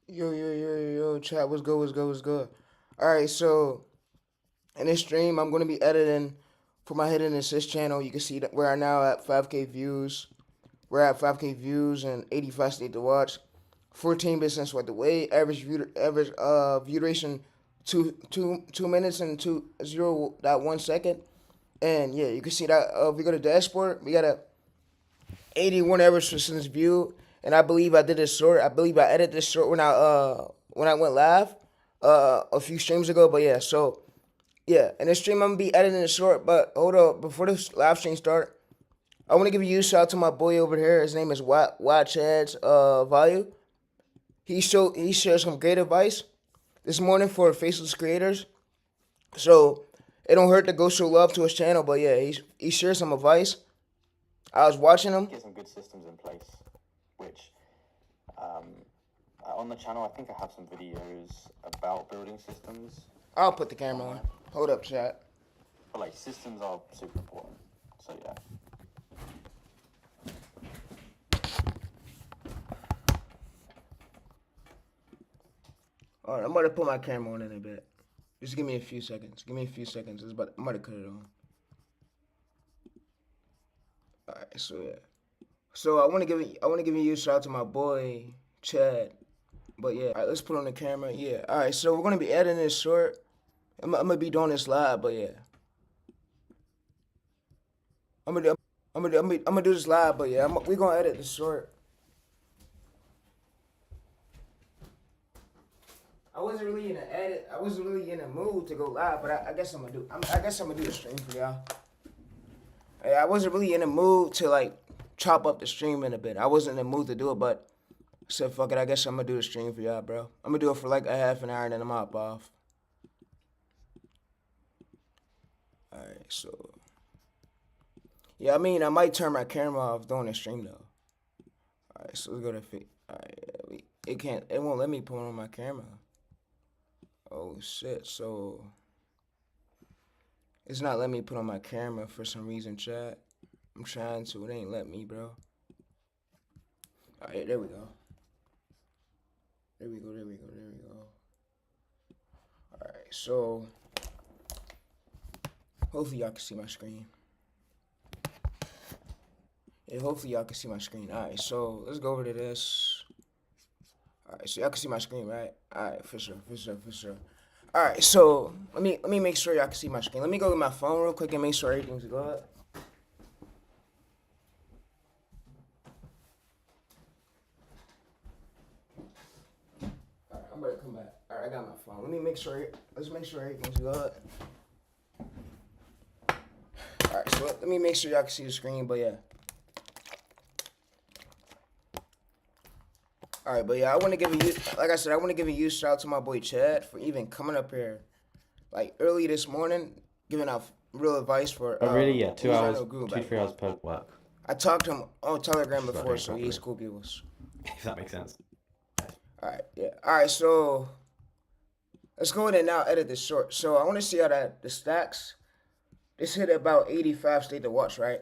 Yo, chat, what's good, what's good, what's good? Alright, so in this stream, I'm going to be editing for my Hidden Assist channel. You can see that we're now at 5K views. We're at 5K views and 85 state to watch. 14 business worth the way. View duration 2 minutes and 0.1 second. And yeah, you can see that if we go to dashboard, we got a 81 average since view, and I believe I did this short. I believe I edited this short when I went live a few streams ago. But yeah, so yeah, in this stream I'm gonna be editing it short. But hold up, before this live stream start, I want to give a huge shout out to my boy over here. His name is Chad's Value. He shared some great advice this morning for faceless creators. So it don't hurt to go show love to his channel. But yeah, he shared some advice. I was watching him. Get some good systems in place, which um, on the channel, I think I have some videos about building systems. I'll put the camera on. Hold up, chat. But like systems are super important. So yeah. All right, I'm about to put my camera on in a bit. Just give me a few seconds. Give me a few seconds. I'm about to cut it on. All right, so yeah. So I want to give you a shout out to my boy Chad. But yeah, all right, let's put on the camera. Yeah. All right, so we're gonna be editing this short. I'm gonna be doing this live, but yeah. I'm gonna do this live, but yeah, we gonna edit this short. I wasn't really in the edit. I wasn't really in the mood to go live, but I guess I'm gonna do. I guess I'm gonna do the stream for y'all. I wasn't really in the mood to like chop up the stream in a bit. I wasn't in the mood to do it, but I said fuck it. I guess I'm gonna do the stream for y'all, bro. I'm gonna do it for like a half an hour and then I'm hop off. All right, so yeah, I mean I might turn my camera off during the stream though. All right, so let's go to all right, it won't let me put on my camera. Oh shit, so it's not letting me put on my camera for some reason, chat. I'm trying to, it ain't let me, bro. Alright, there we go. There we go. Alright, so hopefully y'all can see my screen. Yeah, hopefully y'all can see my screen. Alright, so let's go over to this. Alright, so y'all can see my screen, right? Alright, for sure. Alright, so let me make sure y'all can see my screen. Let me go to my phone real quick and make sure everything's good. Alright, I'm ready to come back. Alright, I got my phone. Let's make sure everything's good. Alright, so let me make sure y'all can see the screen, but yeah. Alright, but yeah, I want to give a huge shout out to my boy Chad for even coming up here, like early this morning, giving out real advice for. Oh really? Yeah, 2 hours, 3 hours per work. I talked to him on Telegram before, so he's cool people. If that makes sense. Alright, yeah. Alright, so let's go ahead and now edit this short. So I want to see how the stacks. This hit about 85 state to watch, right?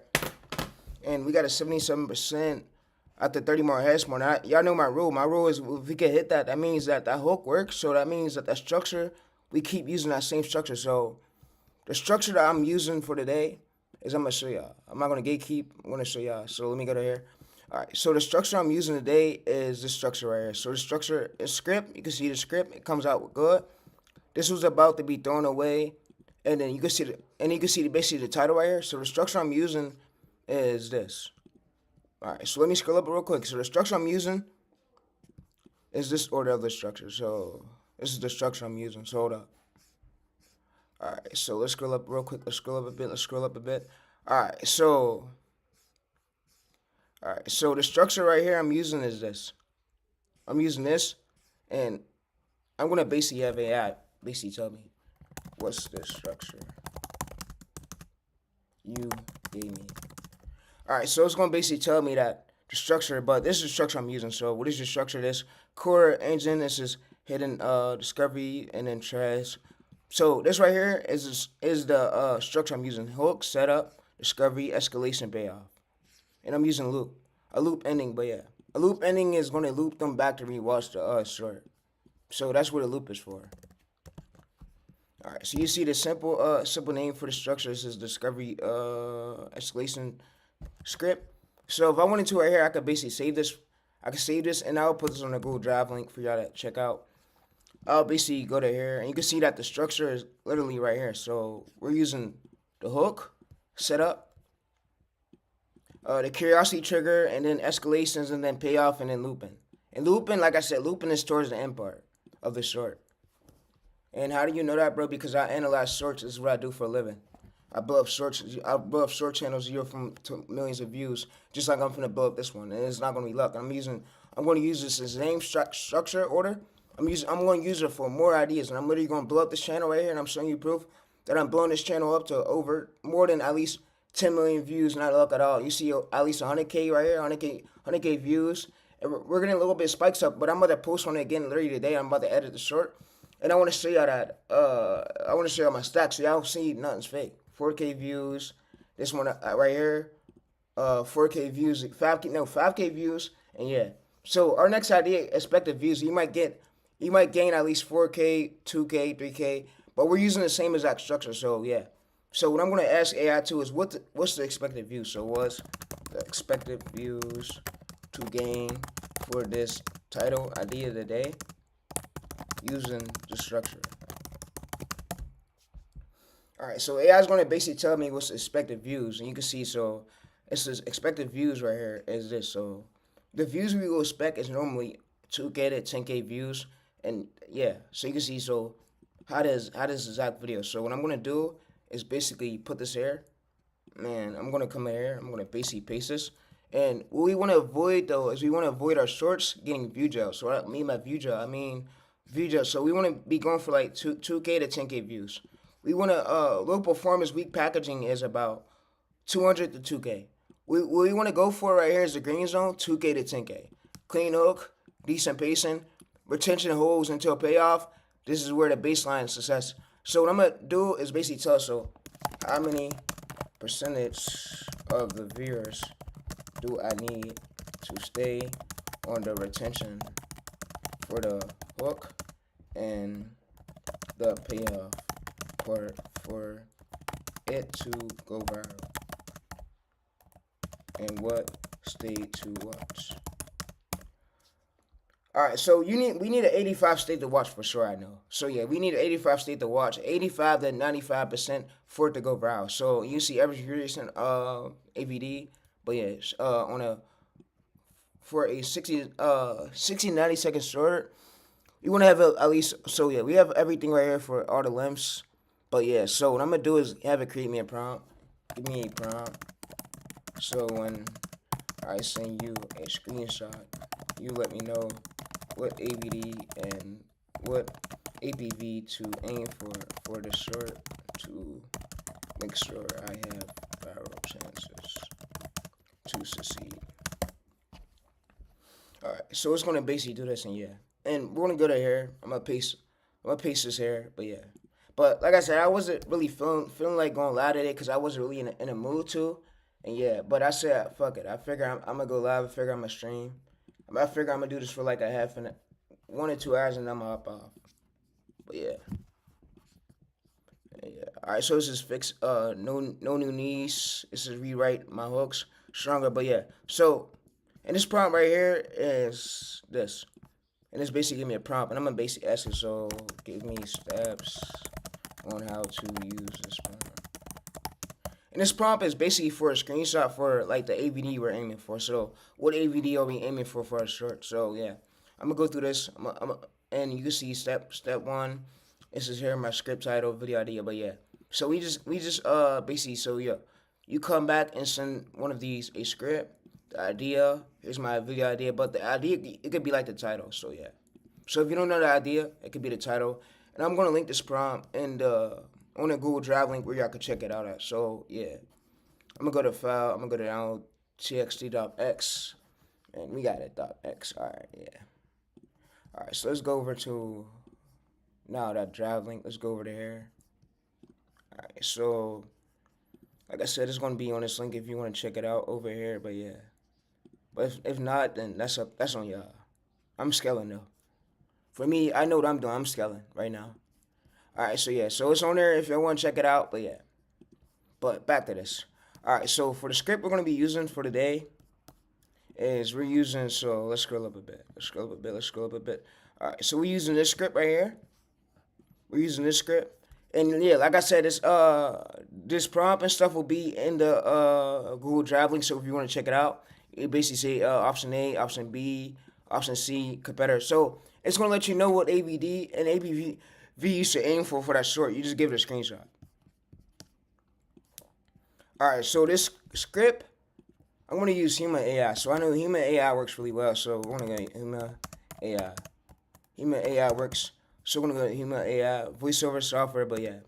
And we got a 77%. After 30 more hash more. Now, y'all know my rule. My rule is if we can hit that, that means that hook works. So that means that structure, we keep using that same structure. So the structure that I'm using for today is I'm going to show y'all. I'm not going to gatekeep. I'm going to show y'all. So let me go to here. All right. So the structure I'm using today is this structure right here. So the structure is script. You can see the script. It comes out good. This was about to be thrown away. And then you can see basically the title right here. So the structure I'm using is this. Alright, so let me scroll up real quick. So the structure I'm using is this order of the structure. So this is the structure I'm using. So hold up. Alright, so let's scroll up real quick. Let's scroll up a bit. Alright, so the structure right here I'm using is this. I'm using this, and I'm gonna basically have AI basically tell me what's the structure you gave me. Alright, so it's going to basically tell me that the structure, but this is the structure I'm using. So what is the structure? This core engine, this is hidden discovery, and then trash. So this right here is the structure I'm using. Hook, setup, discovery, escalation, payoff. And I'm using loop. A loop ending, but yeah. A loop ending is going to loop them back to rewatch the short. So that's what a loop is for. All right, so you see the simple name for the structure. This is discovery escalation script. So if I wanted to right here, I could basically save this. I could save this and I'll put this on the Google Drive link for y'all to check out. I'll basically go to here and you can see that the structure is literally right here. So we're using the hook, setup, the curiosity trigger, and then escalations, and then payoff, and then looping. And looping, like I said, looping is towards the end part of the short. And how do you know that, bro? Because I analyze shorts. This is what I do for a living. I blow up shorts. I blow up short channels a year from to millions of views, just like I'm gonna blow up this one. And it's not gonna be luck. I'm going to use this as name structure order. I'm going to use it for more ideas, and I'm literally going to blow up this channel right here. And I'm showing you proof that I'm blowing this channel up to over more than at least 10 million views. Not luck at all. You see at least 100K right here, 100K views. And we're getting a little bit spikes up, but I'm about to post on it again literally today. I'm about to edit the short. And I want to show y'all that, I want to show y'all my stacks so y'all see nothing's fake. 4K views, this one right here, 4K views, 5K views, and yeah. So our next idea, expected views, you might gain at least 4K, 2K, 3K, but we're using the same exact structure, so yeah. So what I'm going to ask AI to is what's the expected views? So what's the expected views to gain for this title idea of the day? Using the structure. Alright, so AI is going to basically tell me what's the expected views. And you can see, so it says expected views right here is this. So the views we will expect is normally 2K to 10K views. And yeah, so you can see, so how does exact video. So what I'm going to do is basically put this here. Man, I'm going to come here. I'm going to basically paste this. And what we want to avoid, though, is we want to avoid our shorts getting view gel. So what I mean by view gel, I mean view gel. So we want to be going for like 2K to 10K views. We want to, low performance, weak packaging is about 200 to 2K. What we want to go for right here is the green zone, 2K to 10K. Clean hook, decent pacing, retention holds until payoff. This is where the baseline is success. So what I'm going to do is basically tell, so how many percentage of the viewers do I need to stay on the retention for the hook and the payoff for it to go viral, and what state to watch. Alright, so we need an 85 state to watch for sure, I know. So yeah, we need an 85 state to watch, 85 to 95% for it to go viral. So you see average view rate AVD, but yeah, for a 60 90 second short, you want to have at least, so yeah, we have everything right here for all the lengths. But yeah, so what I'm going to do is have it create me a prompt. Give me a prompt. So when I send you a screenshot, you let me know what AVD and what APV to aim for the short to make sure I have viral chances to succeed. Alright, so it's going to basically do this, and yeah. And we're going to go to here. I'm going to paste this here, but yeah. But like I said, I wasn't really feeling like going live today because I wasn't really in a mood to. And yeah, but I said, fuck it. I figure I'm going to go live. I figure I'm going to stream. I figure I'm going to do this for like a 1 or 2 hours and I'm going to hop off. But yeah. Alright, so this is fix, no new knees. This is rewrite my hooks stronger. But yeah, so, and this prompt right here is this. And it's basically give me a prompt. And I'm going to basically ask it, so give me steps on how to use this prompt. And this prompt is basically for a screenshot for like the AVD we're aiming for. So what AVD are we aiming for our short? So yeah, I'm gonna go through this. And you can see step 1. This is here my script title, video idea. But yeah, so we just basically, so yeah, you come back and send one of these a script. The idea, here's my video idea, but the idea, it could be like the title. So yeah, so if you don't know the idea, it could be the title. And I'm going to link this prompt on the Google Drive link where y'all can check it out at. So, yeah. I'm going to go to File. I'm going to go to download txt.x. And we got it, .x. All right, yeah. All right, so let's go over to, now that Drive link, let's go over to here. All right, so, like I said, it's going to be on this link if you want to check it out over here. But, yeah. But if not, then that's on y'all. I'm scaling though. For me, I know what I'm doing. I'm scaling right now. All right, so yeah, so it's on there if y'all want to check it out. But yeah, but back to this. All right, so for the script we're gonna be using for today is we're using. So let's scroll up a bit. Let's scroll up a bit. Let's scroll up a bit. All right, so we're using this script right here. We're using this script. And yeah, like I said, this prompt and stuff will be in the Google Drive link. So if you want to check it out, it basically say option A, option B, option C, competitor. So it's gonna let you know what ABD and ABV you should aim for that short. You just give it a screenshot. All right, so this script, I'm gonna use Human AI. So I know Human AI works really well. So we're gonna go Human AI. Human AI works. So we're gonna go Human AI voiceover software. But yeah.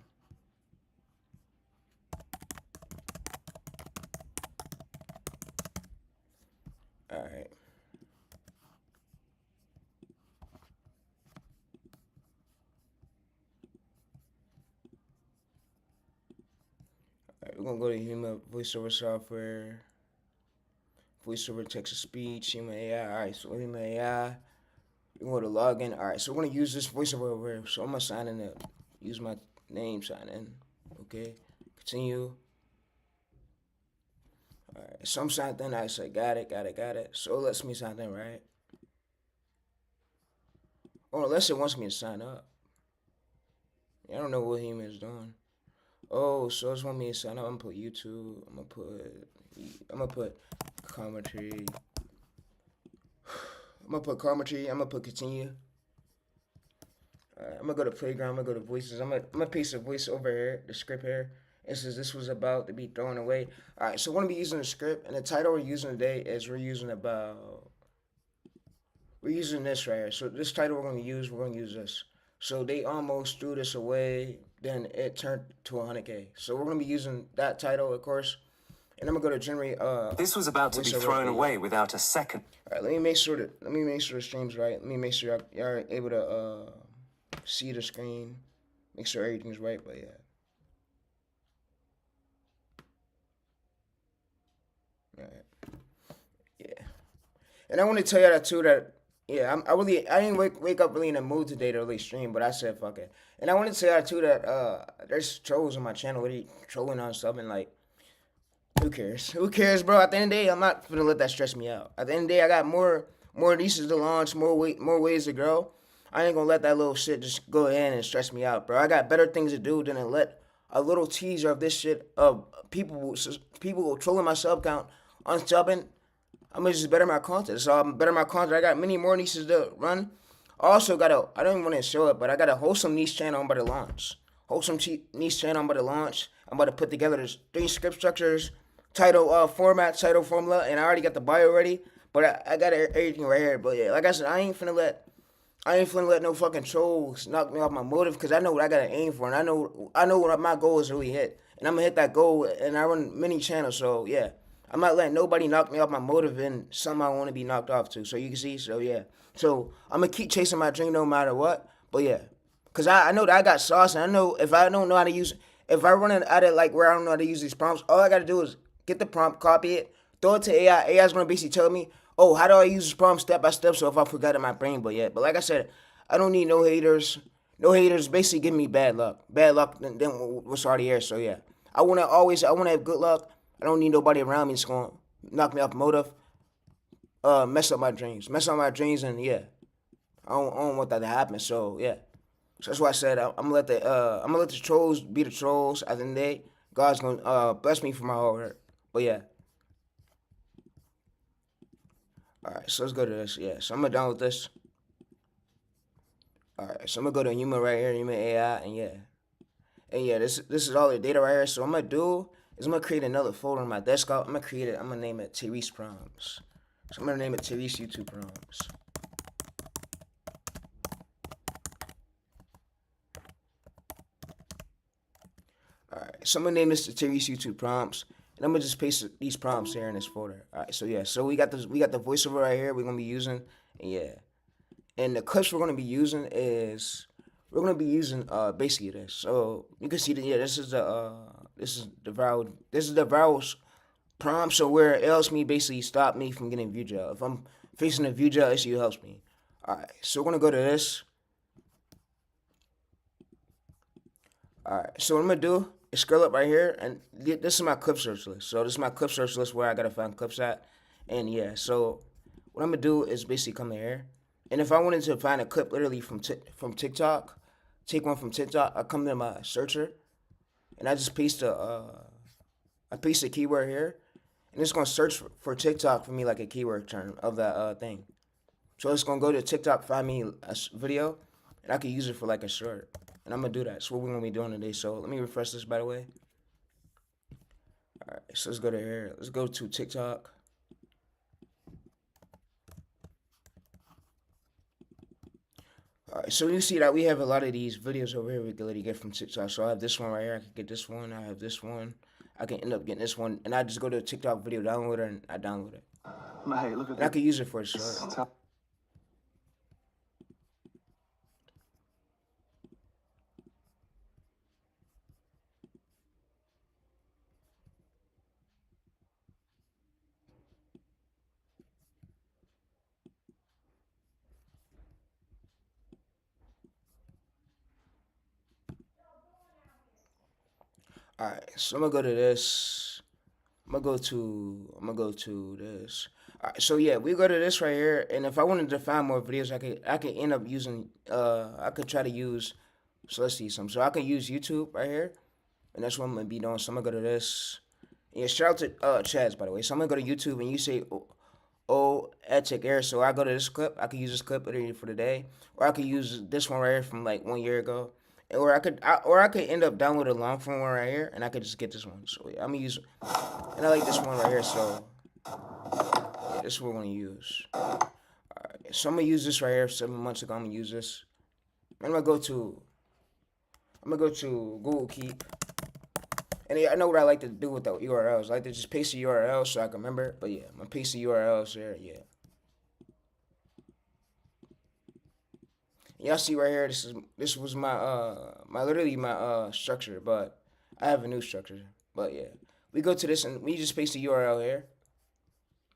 All right. We're gonna go to Human voiceover software, voiceover text to speech, Human AI. All right, so Human AI. We're gonna go to login. All right, so we're gonna use this voiceover over here. So I'm gonna sign in. Use my name, sign in. Okay, continue. All right, so I'm signed in. I say got it. So it lets me sign in, right? Or unless it wants me to sign up. I don't know what Human is doing. Oh, so it's want me to sign up. I'm gonna put YouTube. I'm gonna put commentary. I'm gonna put commentary. I'm gonna put continue. I'm gonna go to playground. I'm gonna go to voices. I'm gonna paste a voice over here, the script here. It says this was about to be thrown away. All right, so we're gonna be using the script, and the title we're using today is we're using this right here. So this title we're gonna use this. So they almost threw this away. Then it turned to 100K. So we're gonna be using that title, of course. And I'm gonna go to generate. This was about to be thrown away without a second. All right, let me make sure the stream's right. Let me make sure y'all are able to see the screen. Make sure everything's right. But yeah. All right. Yeah. And I want to tell y'all that too. That yeah, I didn't wake up really in the mood today to really stream, but I said fuck it. And I want to tell y'all too that there's trolls on my channel really trolling on stuff and like. Who cares? Who cares, bro? At the end of the day, I'm not gonna let that stress me out. At the end of the day, I got more nieces to launch, more ways to grow. I ain't gonna let that little shit just go in and stress me out, bro. I got better things to do than to let a little teaser of this shit of people trolling my sub count unsubbing. I'm gonna just better my content. So I'm better my content. I got many more nieces to run. I also got I don't even want to show it, but I got a wholesome niche channel I'm about to launch. Niche channel I'm about to launch. I'm about to put together this 3 script structures. Title format, title formula, and I already got the bio ready, but I got everything right here. But yeah, like I said, I ain't finna let no fucking trolls knock me off my motive, because I know what I gotta aim for, and I know what my goal is to really hit, and I'm gonna hit that goal. And I run many channels, so yeah, I'm not letting nobody knock me off my motive and something I want to be knocked off to. So you can see, so yeah, so I'm gonna keep chasing my dream no matter what. But yeah, cause I know that I got sauce, and I know if I don't know how to use, if I run out of like where I don't know how to use these prompts, all I gotta do is get the prompt, copy it, throw it to AI. AI's gonna basically tell me, oh, how do I use this prompt step by step? So if I forgot in my brain, but yeah. But like I said, I don't need no haters. No haters basically give me bad luck. Bad luck than what's already here. So yeah, I wanna have good luck. I don't need nobody around me that's gonna knock me off motive. Mess up my dreams, and yeah, I don't want that to happen. So yeah, so that's why I said I'm gonna let the trolls be the trolls. At the end of the day, God's gonna bless me for my hard work. But yeah. Alright, so let's go to this. Yeah, so I'm gonna download this. Alright, so I'm gonna go to Human right here, Human AI, and yeah. And yeah, this is all the data right here. So what I'm gonna do is I'm gonna create another folder on my desktop. I'm gonna name it TayReese Prompts. So I'm gonna name it TayReese YouTube Prompts. Alright, so I'm gonna name this the TayReese YouTube Prompts. And I'm gonna just paste these prompts here in this folder. All right, so yeah, so we got the voiceover right here. We're gonna be using, and yeah, and the clips we're gonna be using is basically this. So you can see that yeah, this is the viral prompt, so where it helps me basically stop me from getting view jail. If I'm facing a view jail issue, it helps me. Alright, so we're gonna go to this. Alright, so what I'm gonna do is scroll up right here, and this is my clip search list. So this is my clip search list where I gotta find clips at. And yeah, so what I'm gonna do is basically come here. And if I wanted to find a clip literally from TikTok, take one from TikTok, I come to my searcher, and I just paste a keyword here, and it's gonna search for TikTok for me like a keyword term of that thing. So it's gonna go to TikTok, find me a video, and I can use it for like a short. And I'm gonna do that. That's what we're gonna be doing today. So let me refresh this, by the way. All right, so let's go to here. Let's go to TikTok. All right, so you see that we have a lot of these videos over here we can literally get from TikTok. So I have this one right here. I can get this one. I have this one. I can end up getting this one, and I just go to a TikTok video downloader and I download it. Hey, look at and I can use it for a short. All right, so I'm gonna go to this. I'm gonna go to this. All right, so yeah, we go to this right here, and if I wanted to find more videos, I could end up using I could try to use. So let's see some. So I can use YouTube right here, and that's what I'm gonna be doing. So I'm gonna go to this. Yeah, shout out to Chaz, by the way. So I'm gonna go to YouTube, and you say Etic Air. So I go to this clip. I can use this clip literally for today, or I could use this one right here from like 1 year ago, or I could end up downloading a long form one right here, and I could just get this one. So yeah, I'm gonna use, and I like this one right here. So yeah, this is what we're gonna use. Alright, so I'm gonna use this right here. 7 months ago, I'm gonna use this. I'm gonna go to Google Keep. And yeah, I know what I like to do with the URLs. I like to just paste the URL so I can remember it. But yeah, I'm gonna paste the URLs here. Yeah. Y'all see right here. This was my literally my structure, but I have a new structure. But yeah, we go to this and we just paste the URL here.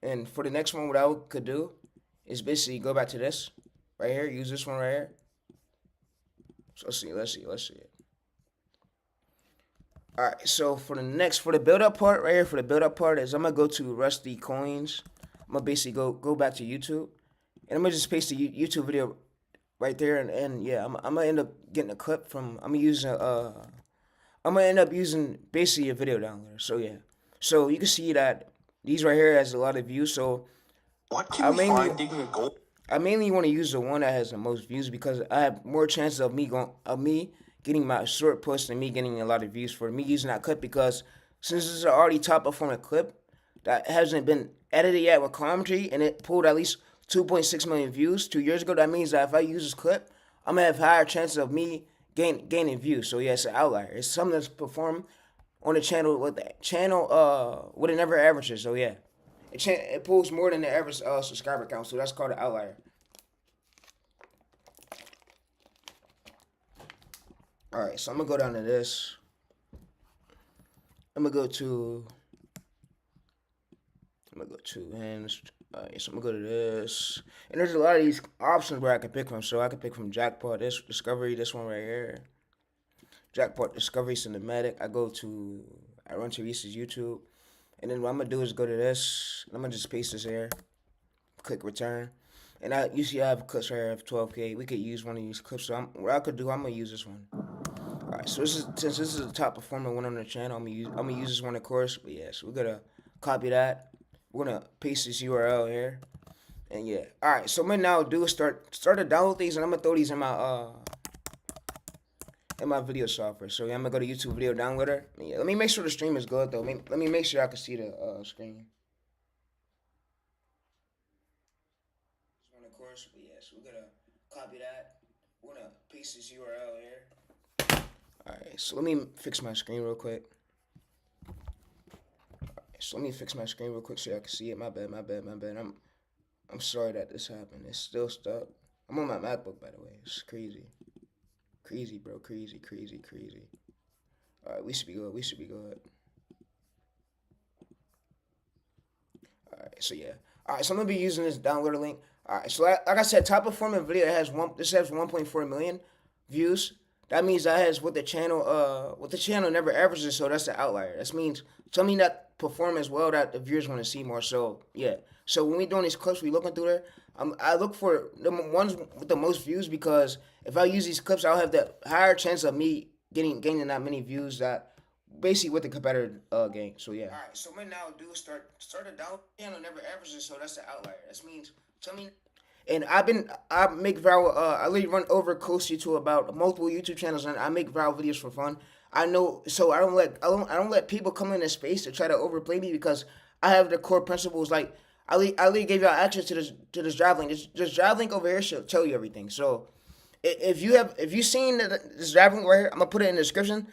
And for the next one, what I could do is basically go back to this right here. Use this one right here. So let's see it. All right, so for the build up part right here, for the build up part is I'm gonna go to Rusty Coins. I'm gonna basically go back to YouTube, and I'm gonna just paste the YouTube video right there, and yeah, I'm gonna end up getting a clip from. I'm gonna end up using basically a video downloader. So yeah, so you can see that these right here has a lot of views. So what can we find digging a gold? I mainly want to use the one that has the most views because I have more chances of me getting my short post and me getting a lot of views for me using that clip, because since this is an already top performing clip that hasn't been edited yet with commentary and it pulled at least 2.6 million views 2 years ago, that means that if I use this clip, I'm gonna have higher chances of me gaining views. So yeah, it's an outlier. It's something that's performed on the channel with what it never averages. So yeah, it pulls more than the average subscriber count. So that's called an outlier. All right, so I'm gonna go down to this. I'm gonna go to hands. All right, so I'm gonna go to this, and there's a lot of these options where I can pick from. So I can pick from Jackpot, this Discovery, this one right here. Jackpot, Discovery, Cinematic. I run TayReese's YouTube, and then what I'm gonna do is go to this. And I'm gonna just paste this here. Click return, and you see I have clips right here. I have 12K. We could use one of these clips. So what I could do, I'm gonna use this one. Alright, so since this is the top performing one on the channel, I'm gonna use this one, of course. But yeah, so we're gonna copy that. We're gonna paste this URL here, and yeah. Alright, so what I'm gonna now do is start to download these, and I'm gonna throw these in my video software. So yeah, I'm gonna go to YouTube Video Downloader. Yeah, let me make sure the stream is good though. Let me make sure I can see the screen. This one, of course. But yeah, so we're gonna copy that. We're gonna paste this URL here. Alright, so let me fix my screen real quick. Alright, so let me fix my screen real quick so y'all can see it. My bad. I'm sorry that this happened. It's still stuck. I'm on my MacBook, by the way. It's crazy. Crazy, bro. Crazy. Alright, we should be good. Alright, so yeah. Alright, so I'm gonna be using this downloader link. Alright, so like I said, top performing video has 1.4 million views. That means that has what the channel never averages, so that's the outlier. That means something that perform as well that the viewers want to see more. So yeah. So when we doing these clips, we looking through there. I look for the ones with the most views because if I use these clips, I'll have the higher chance of me gaining that many views that basically what the competitor gain. So yeah. All right. So what now do is start a down channel never averages, so that's the outlier. That means something. And I make viral. I literally run over closely to about multiple YouTube channels, and I make viral videos for fun. I know, so I don't let people come in this space to try to overplay me because I have the core principles. Like I literally gave y'all access to this drive link. This drive link over here should tell you everything. So if you seen this drive link right here, I'm gonna put it in the description.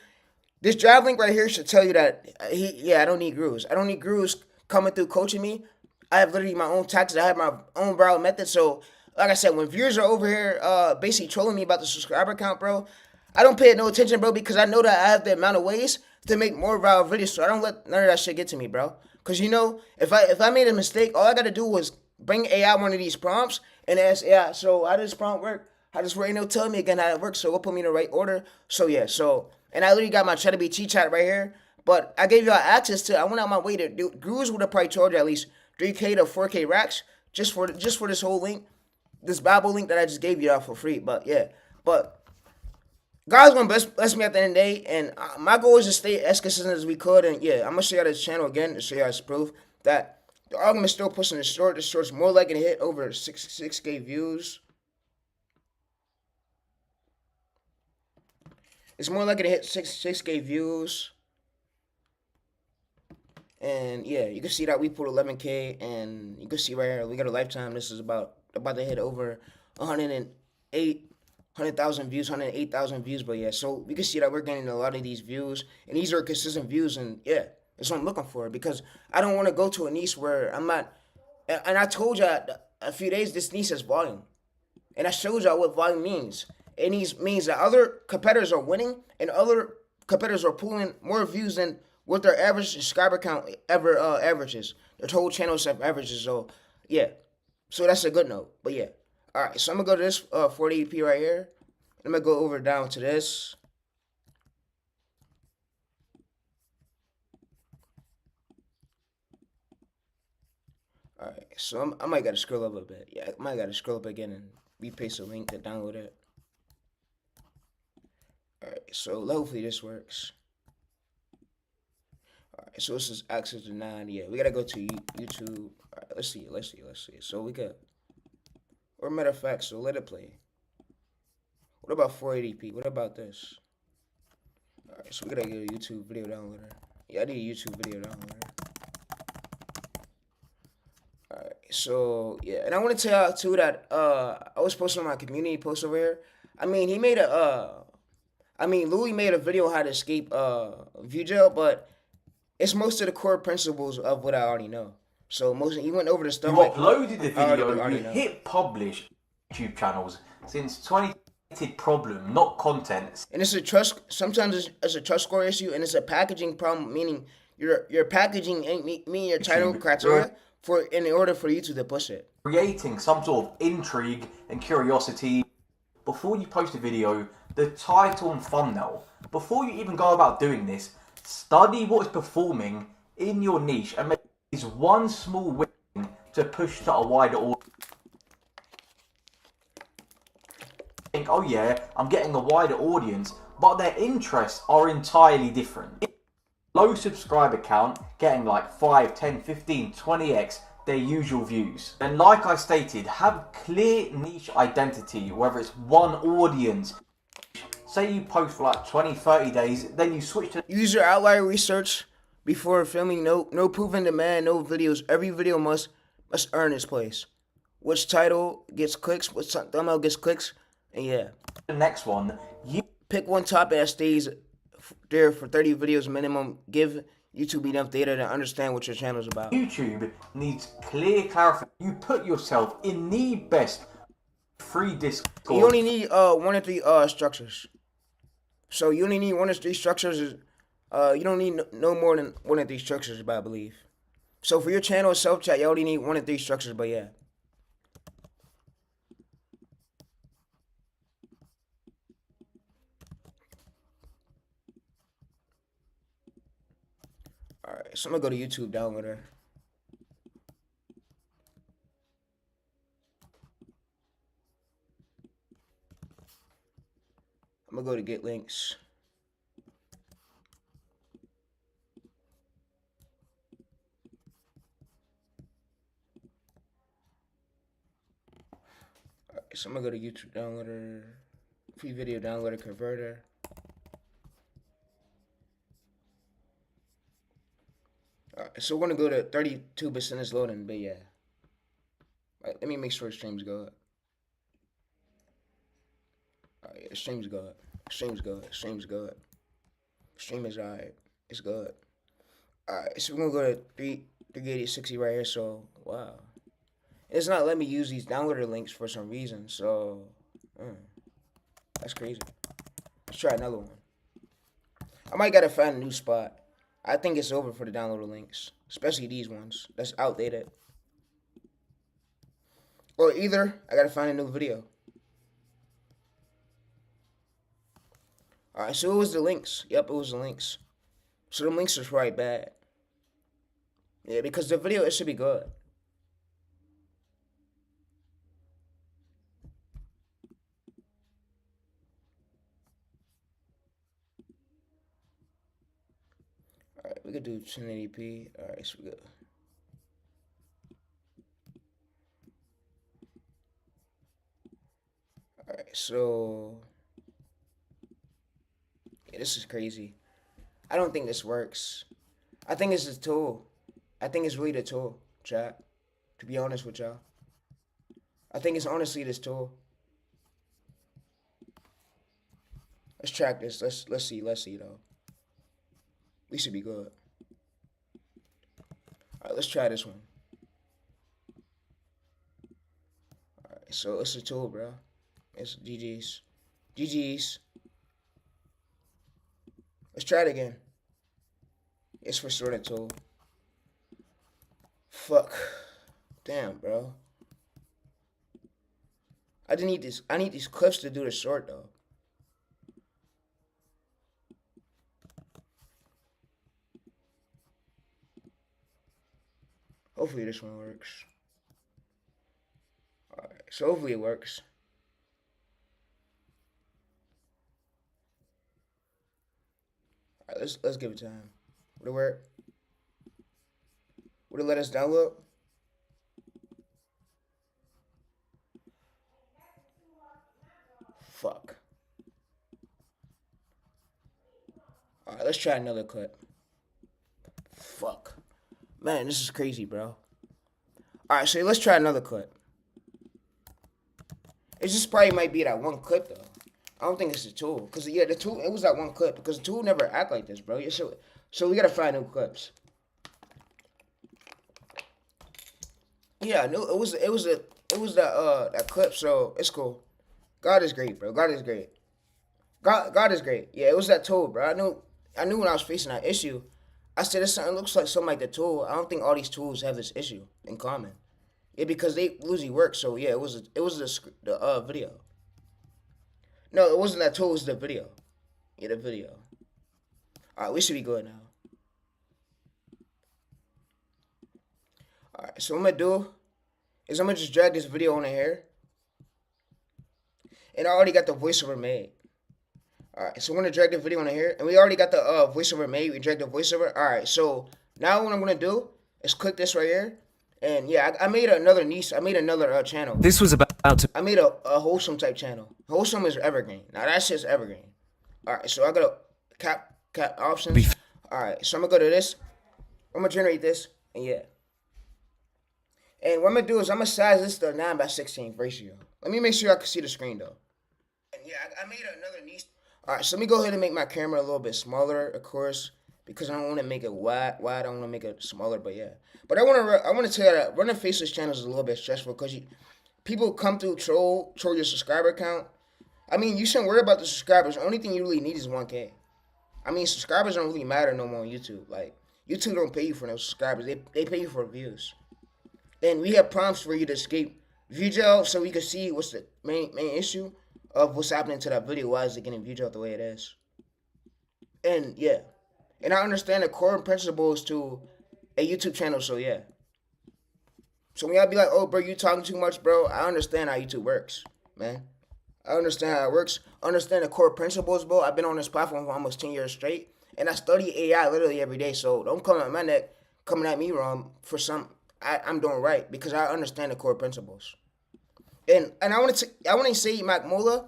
This drive link right here should tell you that I don't need gurus. I don't need gurus coming through coaching me. I have literally my own tactics. I have my own viral method. So, like I said, when viewers are over here basically trolling me about the subscriber count, bro, I don't pay no attention, bro, because I know that I have the amount of ways to make more viral videos. So I don't let none of that shit get to me, bro. Because, you know, if I made a mistake, all I got to do was bring AI one of these prompts and ask AI, so how does this prompt work? How does Reno tell me again how it works? So it'll put me in the right order. So, yeah, so, and I literally got my TayReese chat right here. But I gave y'all access to, I went out my way to do, gurus would have probably charged you at least 3K to 4K racks just for this whole link, this Bible link that I just gave y'all for free. But yeah, but God's gonna bless me at the end of the day, and my goal is to stay as consistent as we could. And yeah, I'm gonna show y'all this channel again to show y'all as proof that the argument's still pushing the short. The short's more likely to hit over 6K views. It's more likely to hit 6K views. And yeah, you can see that we put 11K, and you can see right here we got a lifetime. This is about to hit over 100,000 views, 108,000 views. But yeah, so we can see that we're getting a lot of these views, and these are consistent views. And yeah, that's what I'm looking for because I don't want to go to a niche where I'm not. And I told you a few days this niche is volume, and I showed y'all what volume means. It means that other competitors are winning, and other competitors are pulling more views than what their average subscriber count ever averages. Their total channel stuff averages. So yeah, so that's a good note. But yeah, all right. So I'm gonna go to this 40p right here. I'm gonna go over down to this. All right. So I might gotta scroll up a bit. Yeah, I might gotta scroll up again and repaste the link to download it. All right. So hopefully this works. Alright, so this is access denied. Yeah, we gotta go to YouTube. Alright, let's see. So we got, or matter of fact, so let it play. What about 480p? What about this? Alright, so we gotta get a YouTube video downloader. Yeah, I need a YouTube video downloader. Alright, so yeah, and I want to tell y'all too that I was posting on my community post over here. I mean, he made Louis made a video on how to escape view jail, but it's most of the core principles of what I already know. So he went over the stuff. You uploaded the video, you hit publish YouTube channels since 20 problem, not content. And it's a trust. Sometimes it's a trust score issue, and it's a packaging problem, meaning your packaging ain't meeting your title criteria in order for YouTube to push it. Creating some sort of intrigue and curiosity before you post a video, the title and thumbnail. Before you even go about doing this, study what is performing in your niche and make this one small win to push to a wider audience. Think, oh yeah, I'm getting a wider audience, but their interests are entirely different. Low subscriber count, getting like 5, 10, 15, 20x their usual views. And like I stated, have clear niche identity, whether it's one audience. Say you post for like 20, 30 days, then you switch to... Use your outlier research before filming. No proven demand, no videos. Every video must earn its place. Which title gets clicks, which thumbnail gets clicks, and yeah. The next one, you pick one topic that stays there for 30 videos minimum. Give YouTube enough data to understand what your channel is about. YouTube needs clear clarification. You put yourself in the best free Discord. You only need 1 or 3 structures. So you only need 1 or 3 structures. You don't need no more than 1 or 3 structures, I believe. So for your channel itself, chat, you only need 1 and 3 structures, but yeah. Alright, so I'm gonna go to YouTube downloader. I'm gonna go to get links. Alright, so I'm gonna go to YouTube downloader, free video downloader converter. Alright, so we're gonna go to 32% is loading, but yeah. Alright, let me make sure streams go up. Alright, yeah, streams go up. Streams good. Streams good. Stream is alright. It's good. Alright, so we're gonna go to 38060 right here. So wow, it's not letting me use these downloader links for some reason. So that's crazy. Let's try another one. I might gotta find a new spot. I think it's over for the downloader links, especially these ones. That's outdated. Or either I gotta find a new video. Alright, so it was the links. Yep, it was the links. So the links are probably bad. Yeah, because the video, it should be good. Alright, we could do 1080p. Alright, so we good. Alright, so yeah, this is crazy. I don't think this works. I think it's a tool. I think it's really the tool, chat. To be honest with y'all. I think it's honestly this tool. Let's track this. Let's see though. We should be good. Alright, let's try this one. Alright, so it's a tool, bro. It's GG's. GG's. Let's try it again. It's for sorting tool. Fuck. Damn, bro. I need these clips to do the sort though. Hopefully this one works. Alright, so hopefully it works. Alright, let's give it time. Would it work? Would it let us download? Fuck. Alright, let's try another clip. Fuck. Man, this is crazy, bro. Alright, so let's try another clip. It just probably might be that one clip, though. I don't think it's the tool. Because, yeah, the tool, it was that one clip. Because the tool never act like this, bro. So we gotta find new clips. Yeah, no, it was that clip, so it's cool. God is great, bro. God is great. God is great. Yeah, it was that tool, bro. I knew when I was facing that issue. I said, this something looks like something like the tool. I don't think all these tools have this issue in common. Yeah, because they usually work. So yeah, it was the video. No, it wasn't that tool. It was the video. Yeah, the video. All right, we should be good now. All right, so what I'm gonna do is I'm gonna just drag this video on here, and I already got the voiceover made. All right, so we're gonna drag the video on here, and we already got the voiceover made. We dragged the voiceover. All right, so now what I'm gonna do is click this right here, and yeah, I made another niche. I made another channel. This was about to. I made a wholesome type channel. Wholesome is evergreen. Now that shit's evergreen. All right, so I got a cap options. All right, so I'm gonna go to this. I'm gonna generate this, and yeah. And what I'm gonna do is I'm gonna size this to 9:16 ratio. Let me make sure I can see the screen though. And yeah, I made another niche. All right, so let me go ahead and make my camera a little bit smaller, of course, because I don't want to make it wide. I don't want to make it smaller, but yeah. But I want to tell you that running faceless channels is a little bit stressful because people come through troll your subscriber count. I mean, you shouldn't worry about the subscribers. The only thing you really need is 1K. I mean, subscribers don't really matter no more on YouTube. Like, YouTube don't pay you for no subscribers. They pay you for views. And we have prompts for you to escape view jail so we can see what's the main issue of what's happening to that video. Why is it getting view jail the way it is? And yeah. And I understand the core principles to a YouTube channel, so yeah. So when y'all be like, oh, bro, you talking too much, bro, I understand how YouTube works, man. I understand how it works. I understand the core principles, bro. I've been on this platform for almost 10 years straight, and I study AI literally every day, so don't come at my neck coming at me wrong for some I'm doing right, because I understand the core principles. And I want to say Mac Muller.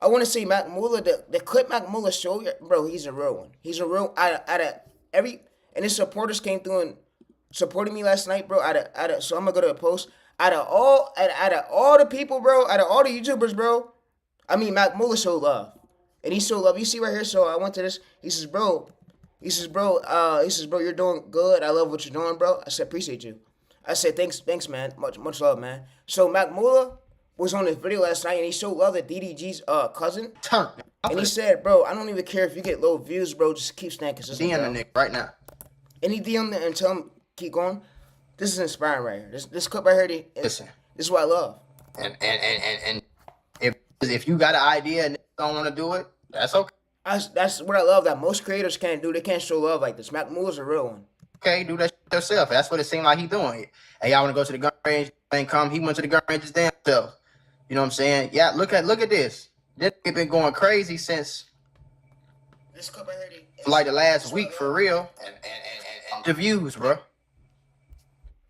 I want to say Mac Muller, the clip Mac Muller showed, bro, he's a real one. He's a real, out of every, and his supporters came through and supported me last night, bro. So I'm going to go to a post. Out of all the people, bro, out of all the YouTubers, bro, I mean, Mac Muller showed love. And he showed love. You see right here, so I went to this. He says, bro, you're doing good. I love what you're doing, bro. I said, appreciate you. I said, thanks, man. Much love, man. So Mac Muller was on this video last night, and he showed love to DDG's cousin. And he said, bro, I don't even care if you get low views, bro. Just keep staying consistent. DM the nigga right now. And he DM him and tell him, keep going. This is inspiring right here. This clip right here, Listen. This is what I love. And if you got an idea and don't want to do it, that's okay. That's what I love that most creators can't do. They can't show love like this. Mac Muller's a real one. Okay, do that shit yourself. That's what it seemed like he doing. Hey, y'all want to go to the gun range? Ain't come. He went to the gun range his damn self. You know what I'm saying? Yeah, look at this. This nigga been going crazy since This clip right here, like the last week for real. And the views, bro.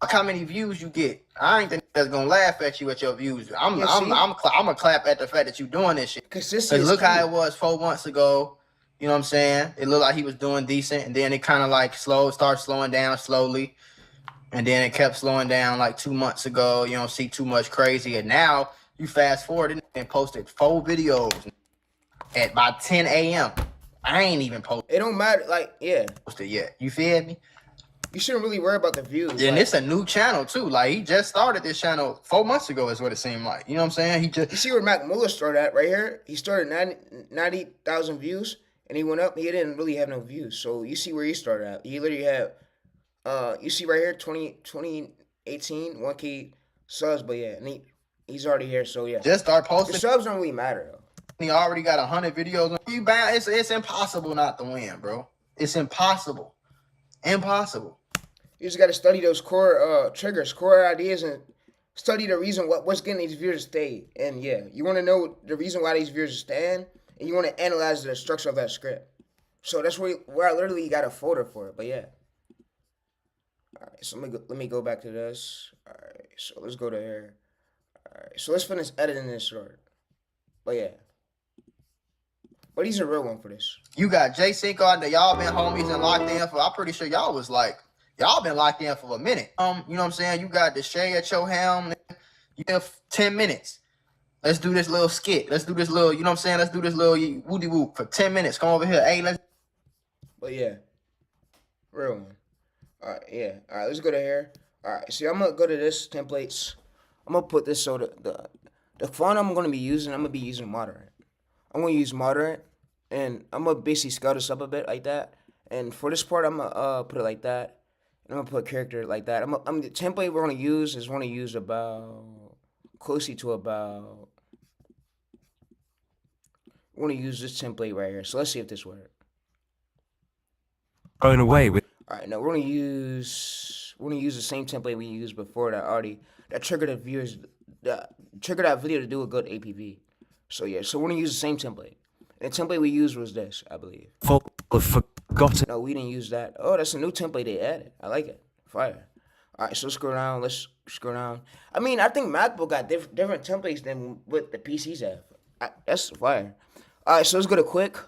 Look how many views you get. I ain't think that's gonna laugh at you at your views. I'm gonna clap at the fact that you doing this shit. Cause look how it was 4 months ago. You know what I'm saying? It looked like he was doing decent, and then it kind of like started slowing down slowly, and then it kept slowing down like 2 months ago. You don't see too much crazy, and now you fast forward and posted 4 videos at by 10 a.m. I ain't even posted. It don't matter, like, yeah. Posted yet. You feel me? You shouldn't really worry about the views. And like, it's a new channel too. Like, he just started this channel 4 months ago is what it seemed like. You know what I'm saying? You see where Mac Muller started at right here? He started 90,000 views, and he went up. He didn't really have no views. So you see where he started at. He literally had, you see right here, 2018, 1K subs. But yeah, and he's already here. So yeah. Just start posting. The subs don't really matter though. He already got 100 videos. You bound. It's impossible not to win, bro. It's impossible. Impossible. You just got to study those core triggers, core ideas, and study the reason what's getting these viewers to stay. And yeah, you want to know the reason why these viewers are staying, and you want to analyze the structure of that script. So that's where I literally got a folder for it. But yeah. All right, so let me go back to this. All right, so let's go to here. All right, so let's finish editing this short. But yeah. But he's a real one for this. You got J Cinco out there. Y'all been homies and locked in for. I'm pretty sure y'all was like, y'all been locked in for a minute. You know what I'm saying? You got the Shay at your helm. You have 10 minutes. Let's do this little skit. Let's do this little, you know what I'm saying? Let's do this little woody whoop for 10 minutes. Come over here. Hey, let's. But yeah. Real one. All right, yeah. All right, let's go to here. All right, see, I'm going to go to this templates. I'm going to put this so the font I'm going to be using, I'm going to be using moderate. I'm going to use moderate, and I'm going to basically scale this up a bit like that. And for this part, I'm going to put it like that. And I'm going to put character like that. The template we're going to use is we're going to use about, closely to about, we're going to use this template right here. So let's see if this works. Going away with. All right, now we're going to use the same template we used before that triggered the viewers, triggered that video to do a good APV. So yeah, so we're gonna use the same template. And the template we used was this, I believe. Forgotten. No, we didn't use that. Oh, that's a new template they added. I like it. Fire. All right, so scroll down. Let's scroll down. I mean, I think MacBook got different templates than what the PCs have. That's fire. All right, so let's go to quick.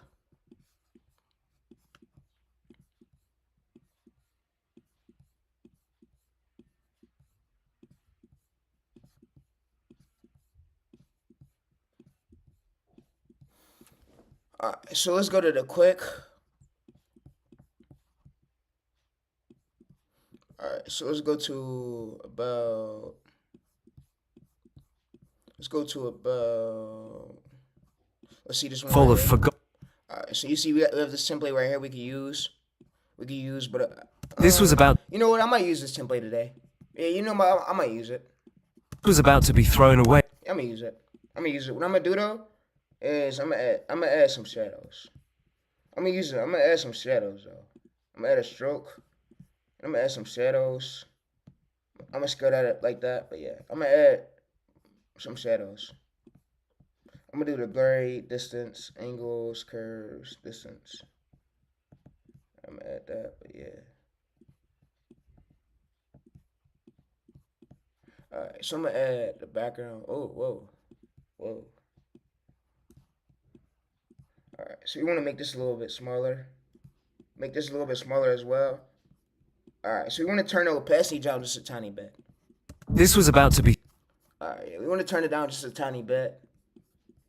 All right, so let's go to the quick. All right, so let's go to about. Let's see this one. Full of forgot. All right, so you see we have this template right here we can use. we can use, but This was about you know what? I might use this template today. Yeah, you know, I might use it. was about to be thrown away. I'm gonna use it. I'm gonna use it. What I'm gonna do though is I'm gonna add some shadows. I'm gonna add some shadows though. I'm gonna add a stroke. I'm gonna add some shadows. I'm gonna scale that up like that, but yeah, I'm gonna add some shadows. I'm gonna do the blurry, distance, angles, curves, distance. I'm gonna add that, but yeah. Alright, so I'm gonna add the background. Oh, whoa. Whoa. Alright, so you wanna make this a little bit smaller. Make this a little bit smaller as well. Alright, so we wanna turn the opacity down just a tiny bit. This was about to be. Alright, yeah, we wanna turn it down just a tiny bit.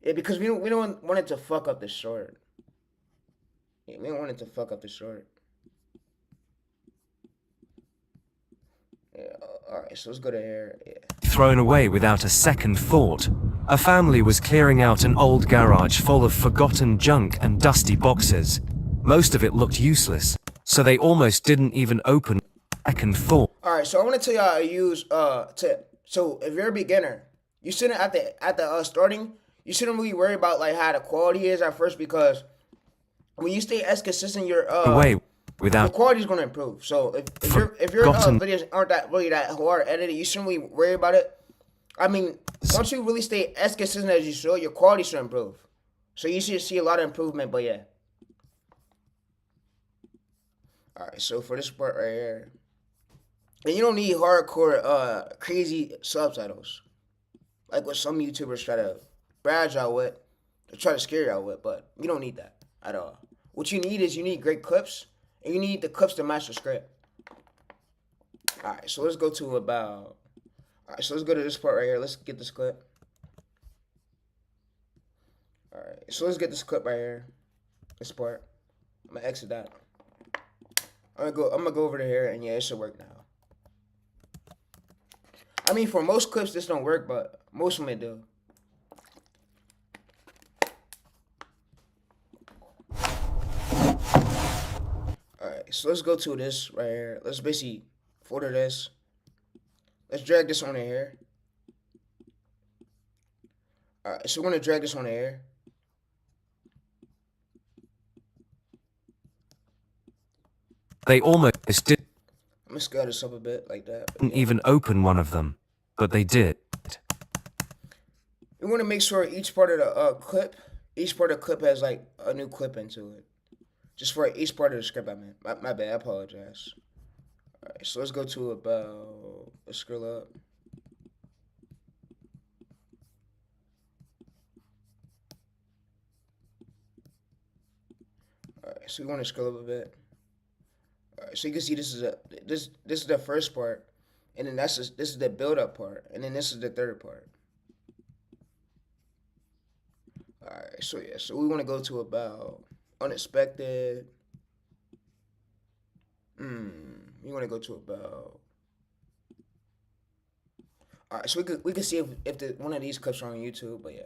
Yeah, because we don't want it to fuck up the short. Yeah, we don't want it to fuck up the short. Yeah, alright, so let's go to here. Yeah. Thrown away without a second thought. A family was clearing out an old garage full of forgotten junk and dusty boxes. Most of it looked useless, so they almost didn't even open a second thought. Alright, so I want to tell you how to use tip. So if you're a beginner, you shouldn't at the starting, you shouldn't really worry about like how the quality is at first, because when you stay as consistent, your Away without quality is gonna improve. So if your videos aren't that hard edited, you shouldn't really worry about it. I mean, once you really stay as consistent as you should, your quality should improve. So you should see a lot of improvement. But yeah. All right. So for this part right here, and you don't need hardcore, crazy subtitles, like what some YouTubers try to brag y'all with, or try to scare y'all with. But you don't need that at all. What you need is great clips. And you need the clips to match the script. Alright, so let's go to about... Alright, so let's go to this part right here. Let's get this clip. Alright, so let's get this clip right here. This part. I'm gonna exit that. I'm gonna go over to here, and yeah, it should work now. I mean, for most clips, this don't work, but most of them do. Alright, so let's go to this right here. Let's basically folder this. Let's drag this on here. Alright, so we're gonna drag this on here. They almost didn't I'm gonna scale this up a bit like that. Yeah. even open one of them, but they did. We want to make sure each part of the clip has like a new clip into it. Just for each part of the script, I mean. My bad, I apologize. Alright, so let's go to about, let's scroll up. Alright, so we want to scroll up a bit. Alright, so you can see this is the first part, and then this is the build up part, and then this is the third part. Alright, so yeah, so we want to go to about unexpected. You want to go to about. Alright, so we can see if one of these clips are on YouTube, but yeah.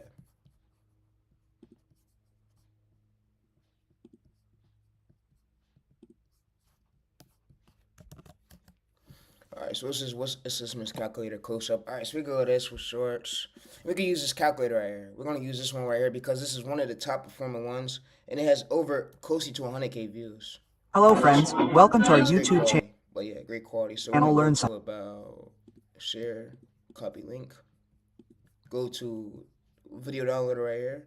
Alright, so this is Miss Calculator close up. Alright, so we go to this for shorts. We can use this calculator right here. We're gonna use this one right here because this is one of the top performing ones, and it has over closely to 100K views. Hello friends, welcome to our YouTube channel. But yeah, great quality. So Channel we're learn gonna go to about share, copy link, go to video downloader right here.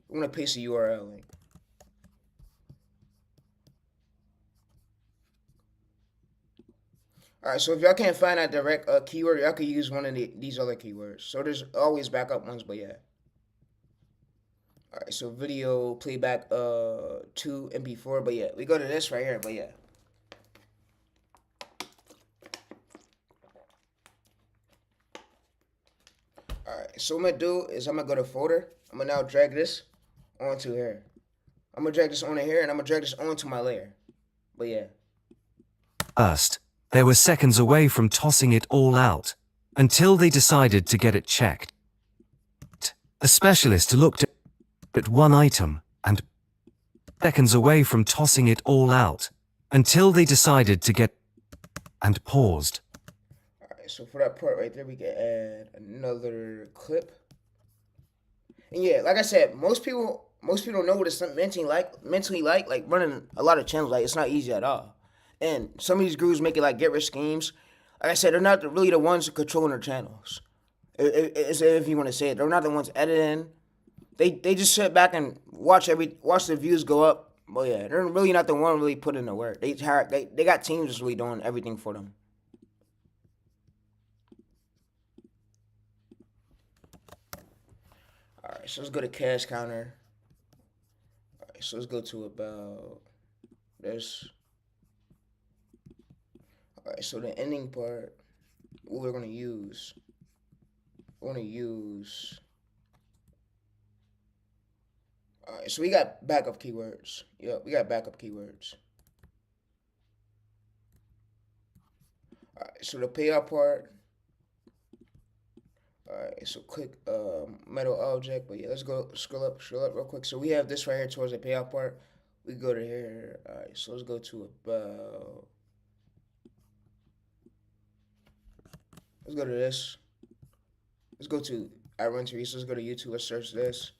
We're gonna paste the URL link. Alright, so if y'all can't find that direct keyword, y'all can use one of these other keywords. So there's always backup ones, but yeah. Alright, so video playback to MP4, but yeah, we go to this right here, but yeah. Alright, so what I'm gonna do is I'm gonna go to folder. I'm gonna now drag this onto here. I'm gonna drag this onto here, and I'm gonna drag this onto my layer. But yeah. First, they were seconds away from tossing it all out, until they decided to get it checked. A specialist looked at one item, and seconds away from tossing it all out, until they decided to get and paused. Alright, so for that part right there, we can add another clip. And yeah, like I said, most people don't know what it's mentally like running a lot of channels. Like, it's not easy at all. And some of these gurus make it like get rich schemes. Like I said, they're not really the ones controlling their channels. If you want to say it, they're not the ones editing. They just sit back and watch the views go up. But yeah, they're really not the one really putting in the work. They got teams that's really doing everything for them. Alright, so let's go to cash counter. Alright, so let's go to about this. Alright, so the ending part, what we're gonna use. Alright, so we got backup keywords. Yep, we got backup keywords. Alright, so the payout part. Alright, so click metal object. But yeah, let's go scroll up real quick. So we have this right here towards the payout part. We go to here. Alright, so let's go to about. Let's go to this. Let's go to I run TayReese. Let's go to YouTube. Let's search this.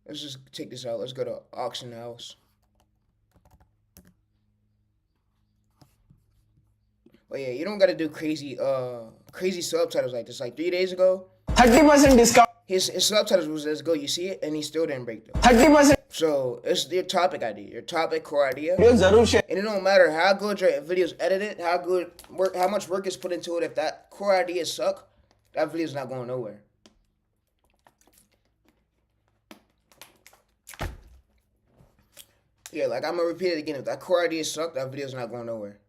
Let's just take this out. Let's go to auction house. But yeah, you don't gotta do crazy subtitles like this. Like 3 days ago, 30% discount. His subtitles was let's go. You see it, and he still didn't break them. 30%. So it's your topic idea, your topic core idea. And it don't matter how good your video's edited, how much work is put into it. If that core idea suck, that video's not going nowhere. Yeah, like I'm gonna repeat it again. If that core idea suck, that video's not going nowhere.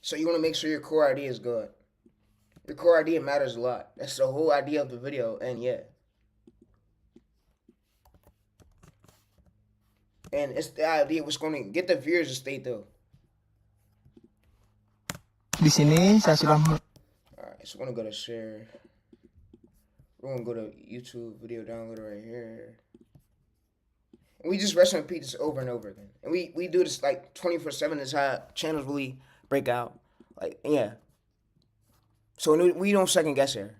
So you want to make sure your core idea is good. Your core idea matters a lot. That's the whole idea of the video, and yeah. And it's the idea what's going to get the viewers to stay through. Di sini saya sudah. Alright, so we're going to go to share. We're going to go to YouTube video downloader right here. And we just rest and repeat this over and over again. And we do this like 24/7. Is how channels really break out. Like, yeah. So we don't second guess here.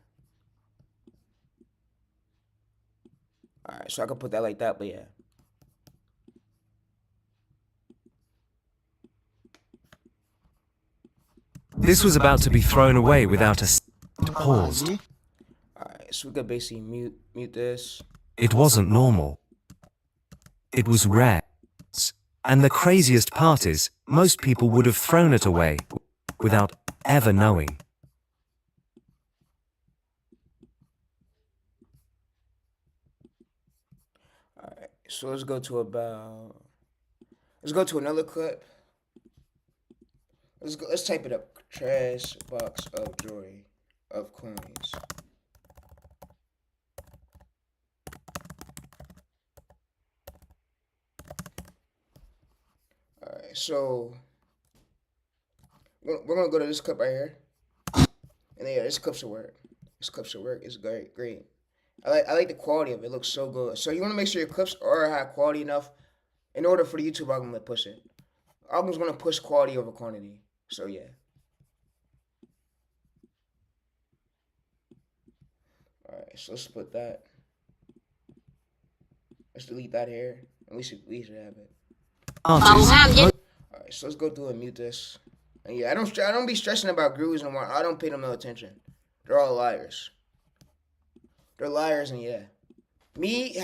Alright, so I can put that like that, but yeah. This was about to be thrown away without a pause. Alright, so we could basically mute this. It wasn't normal. It was rare. And the craziest part is, most people would have thrown it away without ever knowing. Alright, so let's go to another clip. Let's type it up. Trash box of jewelry of coins. Alright, so we're gonna go to this clip right here. And yeah, this clip should work. It's great. I like the quality of it. It looks so good. So you want to make sure your clips are high quality enough in order for the YouTube algorithm to push it. Algorithm's gonna push quality over quantity. So yeah. Alright, so let's put that. Let's delete that here. And we should have it. Alright, so let's go through and mute this. And yeah, I don't be stressing about gurus no more. I don't pay them no attention. They're all liars. They're liars, and yeah. Me,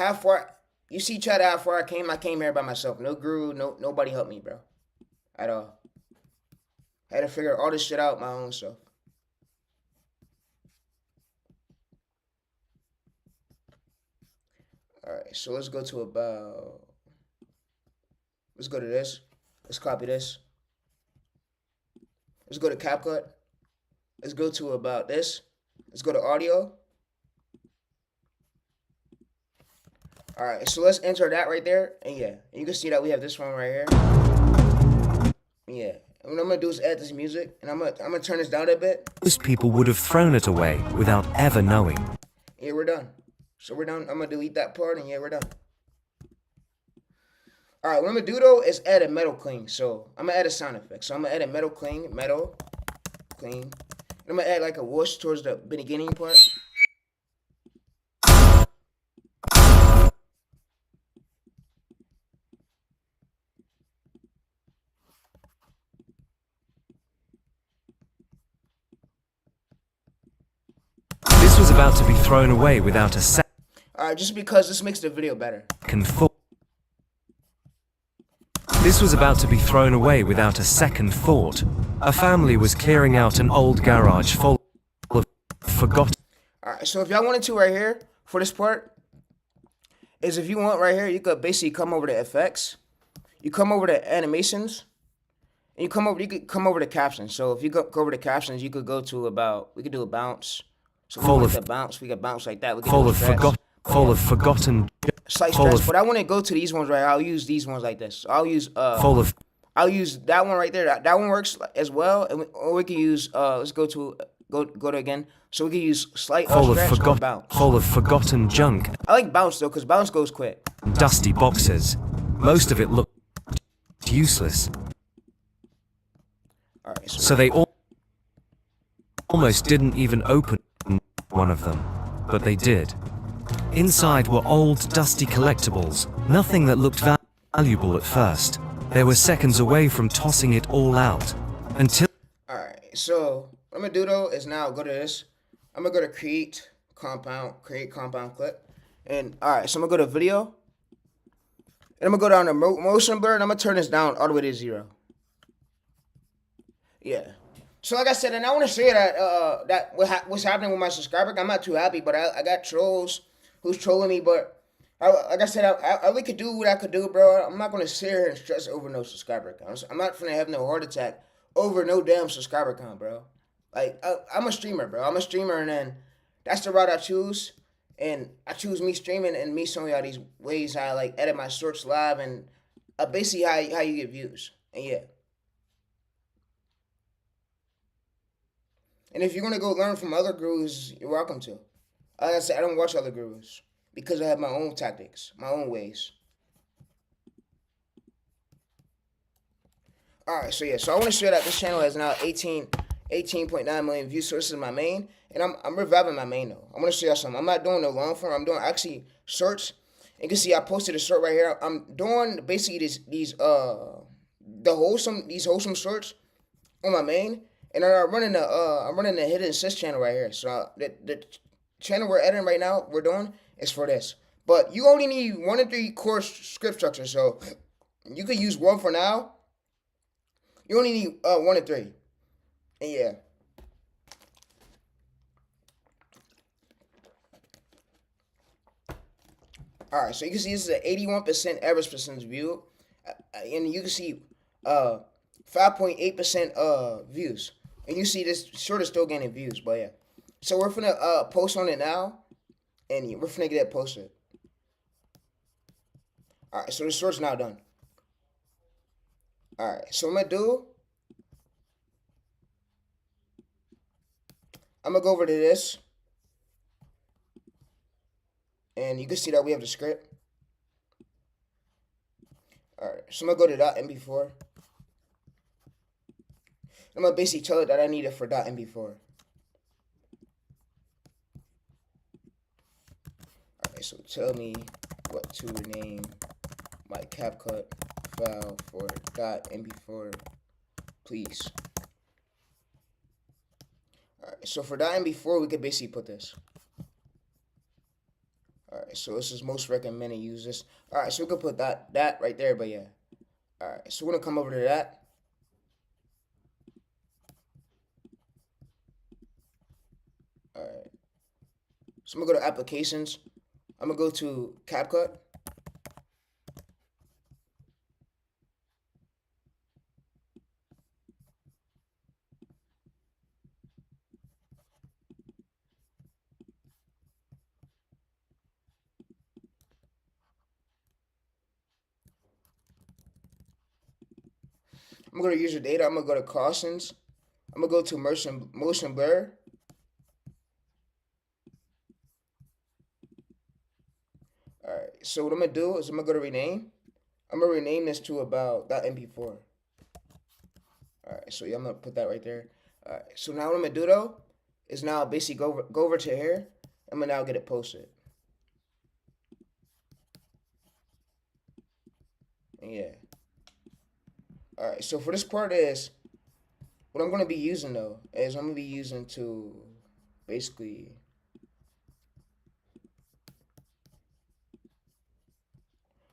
you see Chad how far I came here by myself. No guru, nobody helped me, bro. At all. I had to figure all this shit out my own self. Alright, so let's go to let's go to this. Let's copy this. Let's go to CapCut. Let's go to about this. Let's go to audio. Alright, so let's enter that right there. And yeah, you can see that we have this one right here. Yeah. And what I'm gonna do is add this music, and I'm gonna turn this down a bit. Most people would have thrown it away without ever knowing. Yeah, we're done. So we're done. I'm gonna delete that part, and yeah, we're done. All right, what I'm gonna do though is add a metal cling. So I'm gonna add a sound effect. So I'm gonna add a metal cling. And I'm gonna add like a whoosh towards the beginning part. This was about to be thrown away without a second. Alright, just because this makes the video better. This was about to be thrown away without a second thought. A family was clearing out an old garage full of forgotten. Alright, so if y'all wanted to right here, for this part, is if you want right here, you could basically come over to effects. You come over to animations. And you could come over to captions. So if you go over to captions, you could go to we could do a bounce. So full of the bounce, we could bounce like that. We could full of forgotten. Slight stretch, but I want to go to these ones right. I'll use these ones like this. So I'll use I'll use that one right there. That one works as well, and or we can use let's go to again. So we can use slight stretch or bounce. Full of forgotten junk. I like bounce though, because bounce goes quick. Dusty boxes. Most of it looked useless. All right, so they almost didn't even open one of them, but they did. Inside were old, dusty collectibles, nothing that looked valuable at first. They were seconds away from tossing it all out. Until... Alright, so what I'm going to do though is now go to this. I'm going to go to create compound clip. And alright, so I'm going to go to video. And I'm going to go down to motion blur, and I'm going to turn this down all the way to 0. Yeah. So like I said, and I want to say that what's happening with my subscriber, I'm not too happy, but I got trolls who's trolling me, but like I said, I really could do what I could do, bro. I'm not going to sit here and stress over no subscriber count. I'm not going to have no heart attack over no damn subscriber count, bro. Like, I'm a streamer, bro. I'm a streamer, and then that's the route I choose. And I choose me streaming and me showing y'all these ways how I, like, edit my shorts live and basically how you get views. And yeah. And if you're going to go learn from other gurus, you're welcome to. Like I said, I don't watch other gurus because I have my own tactics, my own ways. Alright, so yeah, so I want to show you that this channel has now 18.9 million views, so this is my main. And I'm reviving my main though. I'm going to show y'all something. I'm not doing no long form, I'm doing actually shorts. You can see I posted a short right here. I'm doing basically these wholesome shorts on my main. And I'm running the hidden assist channel right here. So the channel we're editing right now, we're doing, is for this. But you only need 1 to 3 core script structure. So you could use 1 for now. You only need 1 to 3. And yeah. Alright, so you can see this is an 81% average percentage view. And you can see 5.8% views. And you see this short is still gaining views, but yeah. So we're finna post on it now, and we're finna get it posted. Alright, so the short's now done. Alright, so what I'm gonna do, I'm gonna go over to this, and you can see that we have the script. Alright, so I'm gonna go to .mp4. I'm going to basically tell it that I need it for .mp4. Alright, so tell me what to rename my CapCut file for .mp4, please. Alright, so for .mp4, we could basically put this. Alright, so this is most recommended use this. Alright, so we could put that right there, but yeah. Alright, so we're going to come over to that. Alright, so I'm going to go to applications. I'm going to go to CapCut. I'm going to go to user data. I'm going to go to cautions. I'm going to go to motion blur. so what I'm gonna do is I'm gonna go to rename. I'm gonna rename this to about .mp4. Alright, so yeah, I'm gonna put that right there. Alright, so now what I'm gonna do though is now basically go over to here. I'm gonna now get it posted. And yeah. Alright, so for this part is what I'm gonna be using though is I'm gonna be using to basically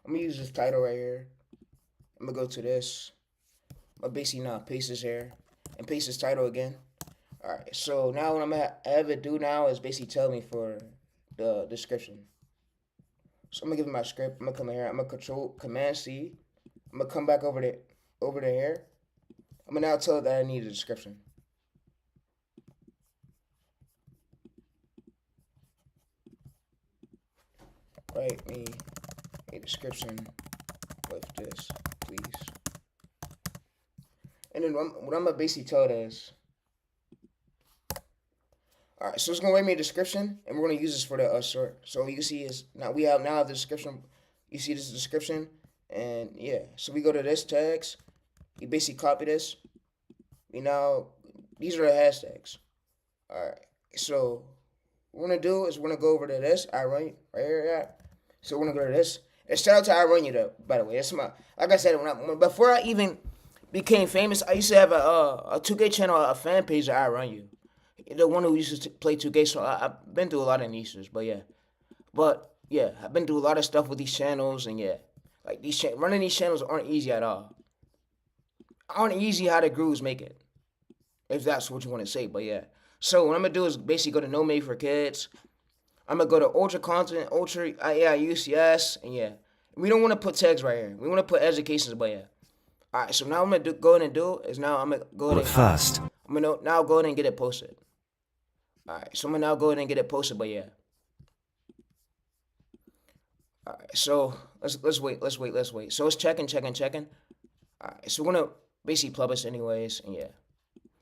I'm gonna use this title right here. I'm gonna go to this. I'm gonna basically now paste this here and paste this title again. Alright, so now what I'm gonna have it do now is basically tell me for the description. So I'm gonna give it my script. I'm gonna come in here. I'm gonna control Command C. I'm gonna come back over to here. I'm gonna now tell it that I need a description. Write me a description with this, please. And then what I'm gonna basically tell it is, all right, so it's gonna write me a description, and we're gonna use this for the sort. So you see is now we have the description. You see this description, and yeah. So we go to this tags. You basically copy this. We now these are the hashtags. All right. So what we're gonna do is we're gonna go over to this. I run right here. Yeah. So we're gonna go to this. And shout out to I Run You though. By the way, that's my like I said before I even became famous. I used to have a 2K channel, a fan page that I Run You. The one who used to play 2K, so I've been through a lot of niches, but yeah. I've been through a lot of stuff with these channels, and yeah. Like, running these channels aren't easy at all. Aren't easy how the grooves make it. If that's what you want to say, but yeah. So what I'm going to do is basically go to No Made for Kids. I'm going to go to Ultra Content, Ultra AI UCS, and yeah. We don't want to put tags right here. We want to put educations, but yeah. Alright, so now I'm going to go ahead and do is now I'm going to go ahead and... But first... I'm going to now go ahead and get it posted. Alright, so I'm going to now go ahead and get it posted, but yeah. Alright, so let's wait. So it's checking. Alright, so we're going to basically publish anyways, and yeah.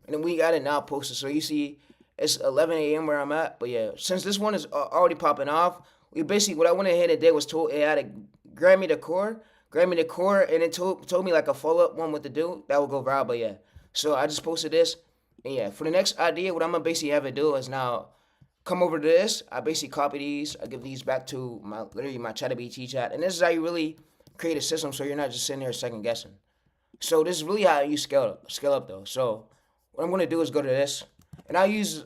And then we got it now posted. So you see, it's 11 a.m. where I'm at, but yeah. Since this one is already popping off, we basically, what I went ahead and did was told AI to grab me the core, and it told me like a follow-up one what to do. That will go viral, but yeah. So I just posted this. And yeah, for the next idea, what I'm going to basically have it do is now come over to this. I basically copy these. I give these back to my ChatGPT chat. And this is how you really create a system so you're not just sitting there second guessing. So this is really how you scale up though. So what I'm going to do is go to this. And I use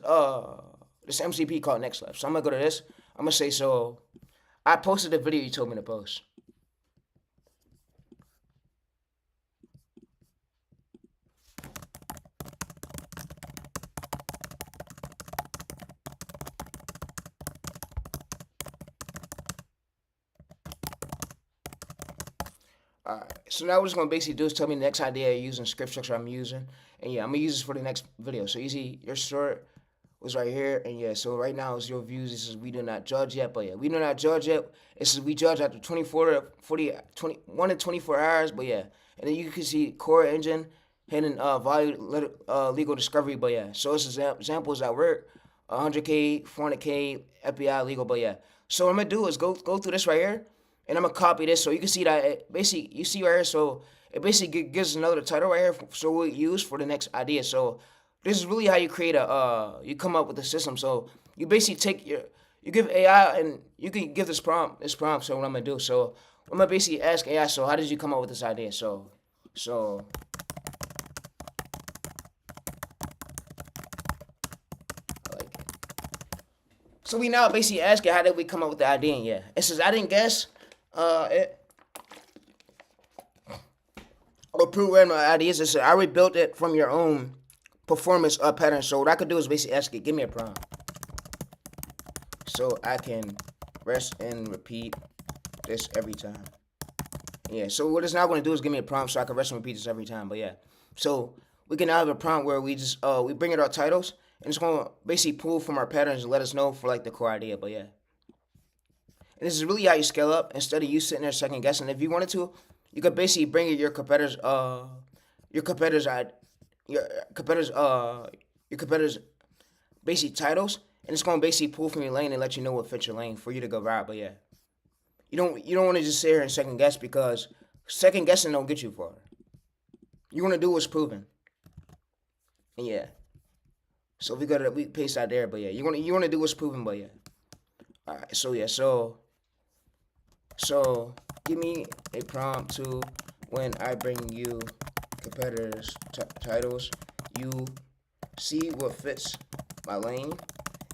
this MCP called Next Left. So I'm going to go to this. I'm going to say, so I posted the video you told me to post. Alright, so now what it's going to basically do is tell me the next idea using script structure I'm using. And yeah, I'm going to use this for the next video. So you see, your short was right here. And yeah, so right now is your views. This is we do not judge yet. But yeah, we do not judge yet. This is we judge after 21 to 24 hours. But yeah, and then you can see core engine, hidden value, legal discovery. But yeah, so it's examples that work. 100K, 400K, FBI legal. But yeah, so what I'm going to do is go through this right here. And I'm going to copy this so you can see that it basically, you see right here, so it basically gives another title right here, so we'll use for the next idea. So this is really how you create you come up with a system. So you basically you give AI, and you can give this prompt, so what I'm going to do. So I'm going to basically ask AI, so how did you come up with this idea? So we now basically ask it, how did we come up with the idea? And yeah, it says, I didn't guess. Approve random ideas. It said, I rebuilt it from your own performance pattern. So what I could do is basically ask it, give me a prompt, so I can rest and repeat this every time. Yeah. So what it's now going to do is give me a prompt, so I can rest and repeat this every time. But yeah. So we can now have a prompt where we just we bring in our titles, and it's going to basically pull from our patterns and let us know for like the core idea. But yeah. And this is really how you scale up instead of you sitting there second guessing. If you wanted to, you could basically bring in your competitors' basically titles, and it's gonna basically pull from your lane and let you know what fits your lane for you to go viral. But yeah, You don't want to just sit here and second guess, because second guessing don't get you far. You want to do what's proven. And yeah. So we paste out there, but yeah, you want to do what's proven, but yeah. All right. So yeah. So give me a prompt to when I bring you competitors titles, you see what fits my lane,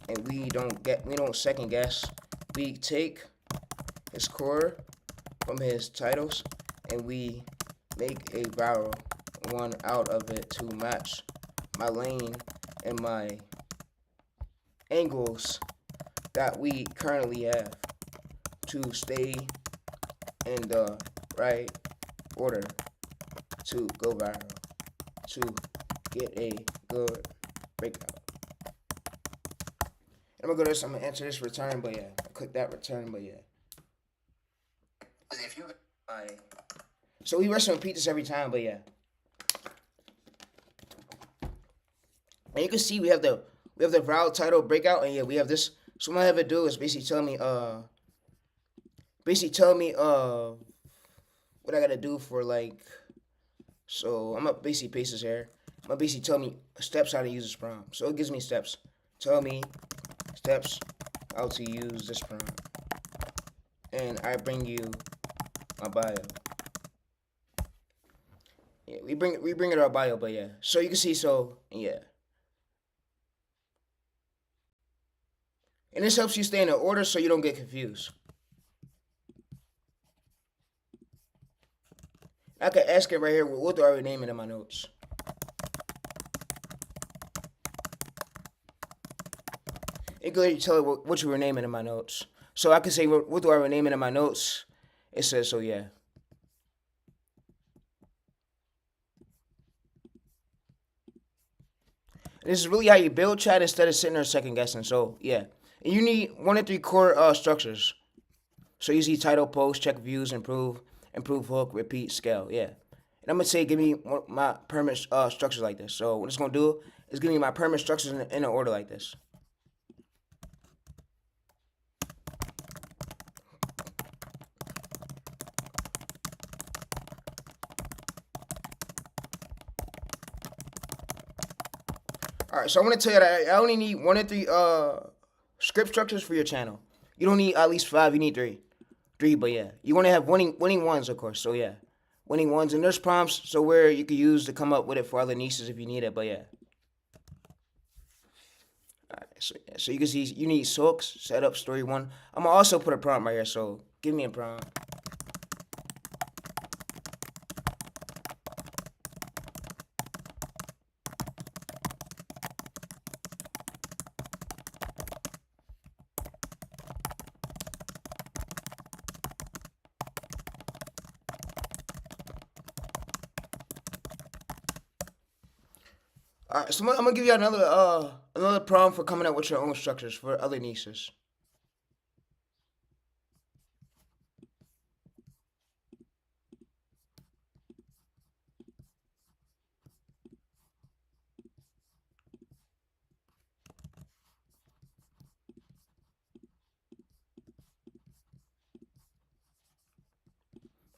and we don't second guess. We take his score from his titles, and we make a viral one out of it to match my lane and my angles that we currently have to stay in the right order to go viral, to get a good breakout. I'm gonna go to this, I'm gonna answer this return, but yeah. Click that return, but yeah. If you, So we rest and repeat this every time, but yeah. And you can see we have the viral title breakout, and yeah, we have this. So what I have it do is basically tell me what I gotta do for, like. So I'm gonna basically paste this here. I'm gonna basically tell me steps how to use this prompt. So it gives me steps. Tell me steps how to use this prompt, and I bring you my bio. Yeah, we bring it our bio, but yeah. So you can see, so yeah. And this helps you stay in the order so you don't get confused. I could ask it right here, what do I rename it in my notes? It could let you tell it what you were naming in my notes. So I could say, what do I rename it in my notes? It says, so yeah. This is really how you build chat instead of sitting there second guessing. So yeah. And you need 1 to 3 core structures. So you see title, post, check views, improve hook, repeat, scale. Yeah. And I'm gonna say give me my permanent structures like this. So what it's gonna do is give me my permanent structures in an order like this. All right, so I'm gonna tell you that I only need 1 to 3 script structures for your channel. You don't need at least 5. You need 3. 3, but yeah, you want to have winning ones, of course. So yeah, winning ones, and there's prompts so where you could use to come up with it for other niches if you need it. But yeah. All right, so you can see you need hooks, setup, story 1. I'm gonna also put a prompt right here. So give me a prompt. All right, so I'm gonna give you another prompt for coming up with your own structures for other niches.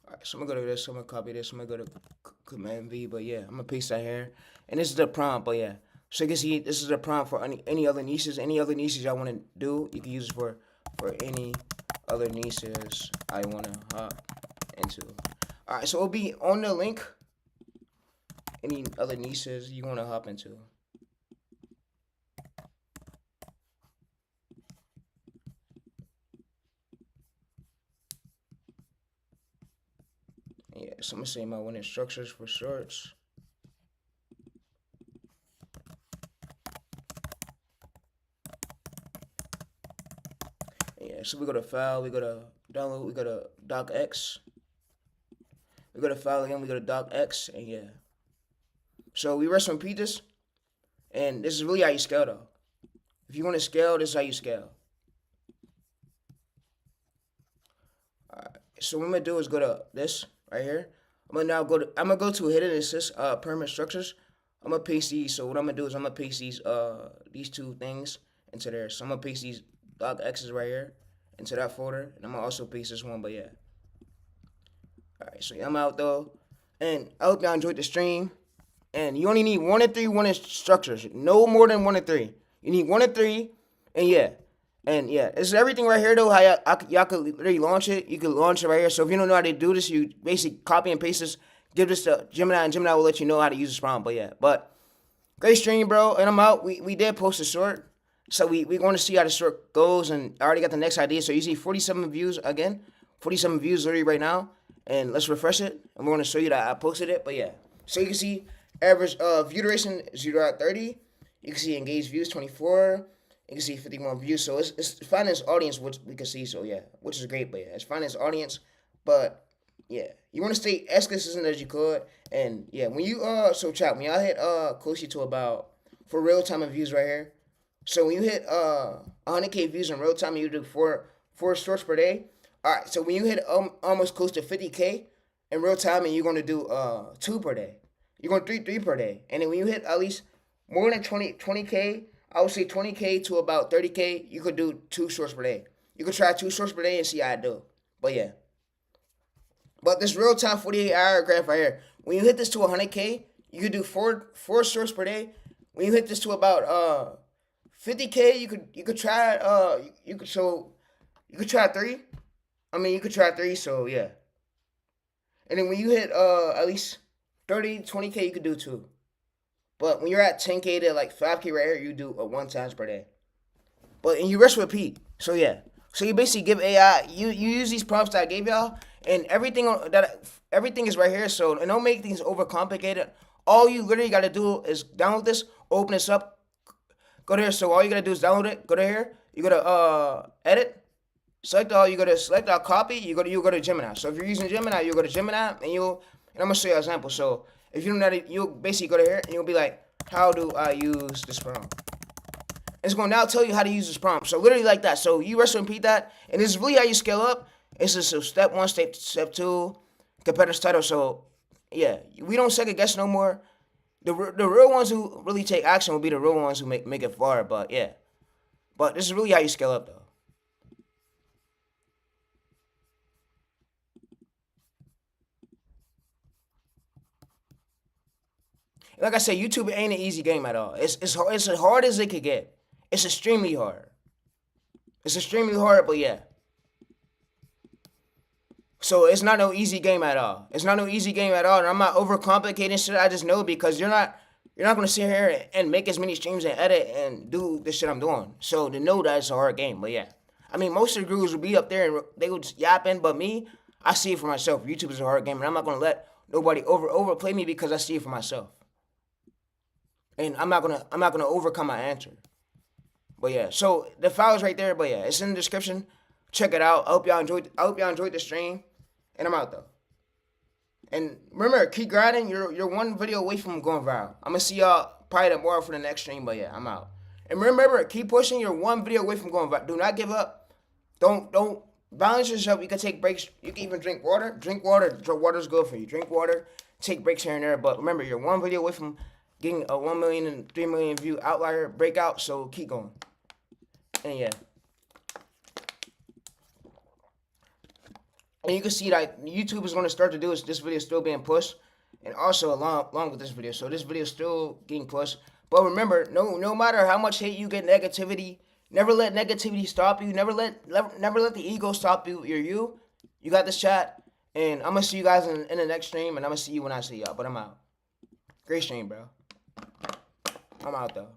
All right, so I'm gonna go to this. I'm gonna copy this. I'm gonna go to Command V, but yeah, I'm gonna paste that here. And this is the prompt, but yeah. So you can see this is the prompt for any other niches. Any other niches y'all want to do, you can use it for any other niches I want to hop into. All right, so it'll be on the link. Any other niches you want to hop into. Yeah, so I'm gonna say my winning structures for shorts. Yeah, so we go to file, we go to download, we go to docx. We go to file again, we go to docx, and yeah. So we rest and repeat this, and this is really how you scale though. If you want to scale, this is how you scale. Alright, so what I'm gonna do is go to this right here. I'm gonna go to hidden assist permanent structures. I'm gonna paste these. So what I'm gonna do is I'm gonna paste these 2 things into there. So I'm gonna paste these docx's right here, into that folder, and I'm gonna also paste this one. But yeah. All right, so I'm out though, and I hope y'all enjoyed the stream. And you only need 1 and 3 1-inch structures, no more than 1 and 3. You need 1 and 3, and yeah, it's everything right here though. How y'all could literally launch it. You could launch it right here. So if you don't know how to do this, you basically copy and paste this, give this to Gemini, and Gemini will let you know how to use this prompt. But yeah, great stream, bro. And I'm out. We did post a short, so we going to see how the short goes, and I already got the next idea. So you see 47 views again, 47 views already right now. And let's refresh it, and we're going to show you that I posted it. But yeah, so you can see average view duration 0.30. You can see engaged views 24. You can see 51 views. So it's finding its audience, which we can see. So yeah, which is great. But yeah, it's finding its audience. But yeah, you want to stay as consistent as you could. And yeah, when you so chat, when y'all hit closely to about for real time of views right here. So when you hit 100K views in real time, and you do four shorts per day. All right, so when you hit almost close to 50K in real time, and you're going to do 2 per day. You're going to 3 per day. And then when you hit at least more than 20K, I would say 20K to about 30K, you could do 2 shorts per day. You could try 2 shorts per day and see how I do. But yeah. But this real time 48-hour graph right here, when you hit this to 100K, you could do 4 shorts per day. When you hit this to about 50K, you could try you could try 3. I mean, you could try 3, so yeah. And then when you hit at least 30, 20K, you could do 2. But when you're at 10K to like 5K right here, you do 1 times per day. And you rest repeat. So yeah. So you basically give AI, you use these prompts that I gave y'all, and everything is right here. So and don't make things overcomplicated. All you literally gotta do is download this, open this up, go to here. So all you gotta do is download it, go to here, you gotta edit. Select all. You go to select our copy. You go to Gemini. So if you're using Gemini, you go to Gemini, and I'm gonna show you an example. So if you don't know that, you'll basically go to here, and you'll be like, how do I use this prompt? It's gonna now tell you how to use this prompt. So literally like that. So you rest and repeat that, and this is really how you scale up. It's just so step 1, step 2, competitor's title. So yeah, we don't second guess no more. The real ones who really take action will be the real ones who make it far. But yeah, but this is really how you scale up though. Like I said, YouTube ain't an easy game at all. It's as hard as it could get. It's extremely hard. It's extremely hard, but yeah. So it's not no easy game at all. It's not no easy game at all. And I'm not overcomplicating shit. I just know because you're not gonna sit here and make as many streams and edit and do the shit I'm doing. So to know that it's a hard game, but yeah. I mean, most of the gurus will be up there and they would just yapping, but me, I see it for myself. YouTube is a hard game, and I'm not gonna let nobody overplay me because I see it for myself. And I'm not gonna overcome my answer. But yeah, so the file is right there. But yeah, it's in the description. Check it out. I hope y'all enjoyed the stream. And I'm out though. And remember, keep grinding. You're 1 video away from going viral. I'm gonna see y'all probably tomorrow for the next stream. But yeah, I'm out. And remember, keep pushing. You're 1 video away from going viral. Do not give up. Don't balance yourself. You can take breaks. You can even drink water. Drink water. Water's good for you. Drink water. Take breaks here and there. But remember, you're 1 video away from getting a 1 million and 3 million view outlier breakout, so keep going. And yeah. And you can see that YouTube is going to start to do this video still being pushed. And also along with this video. So this video is still getting pushed. But remember, no matter how much hate you get, negativity, never let negativity stop you. Never let the ego stop you. You're you. You got this chat. And I'm going to see you guys in the next stream. And I'm going to see you when I see y'all. But I'm out. Great stream, bro. I'm out, though.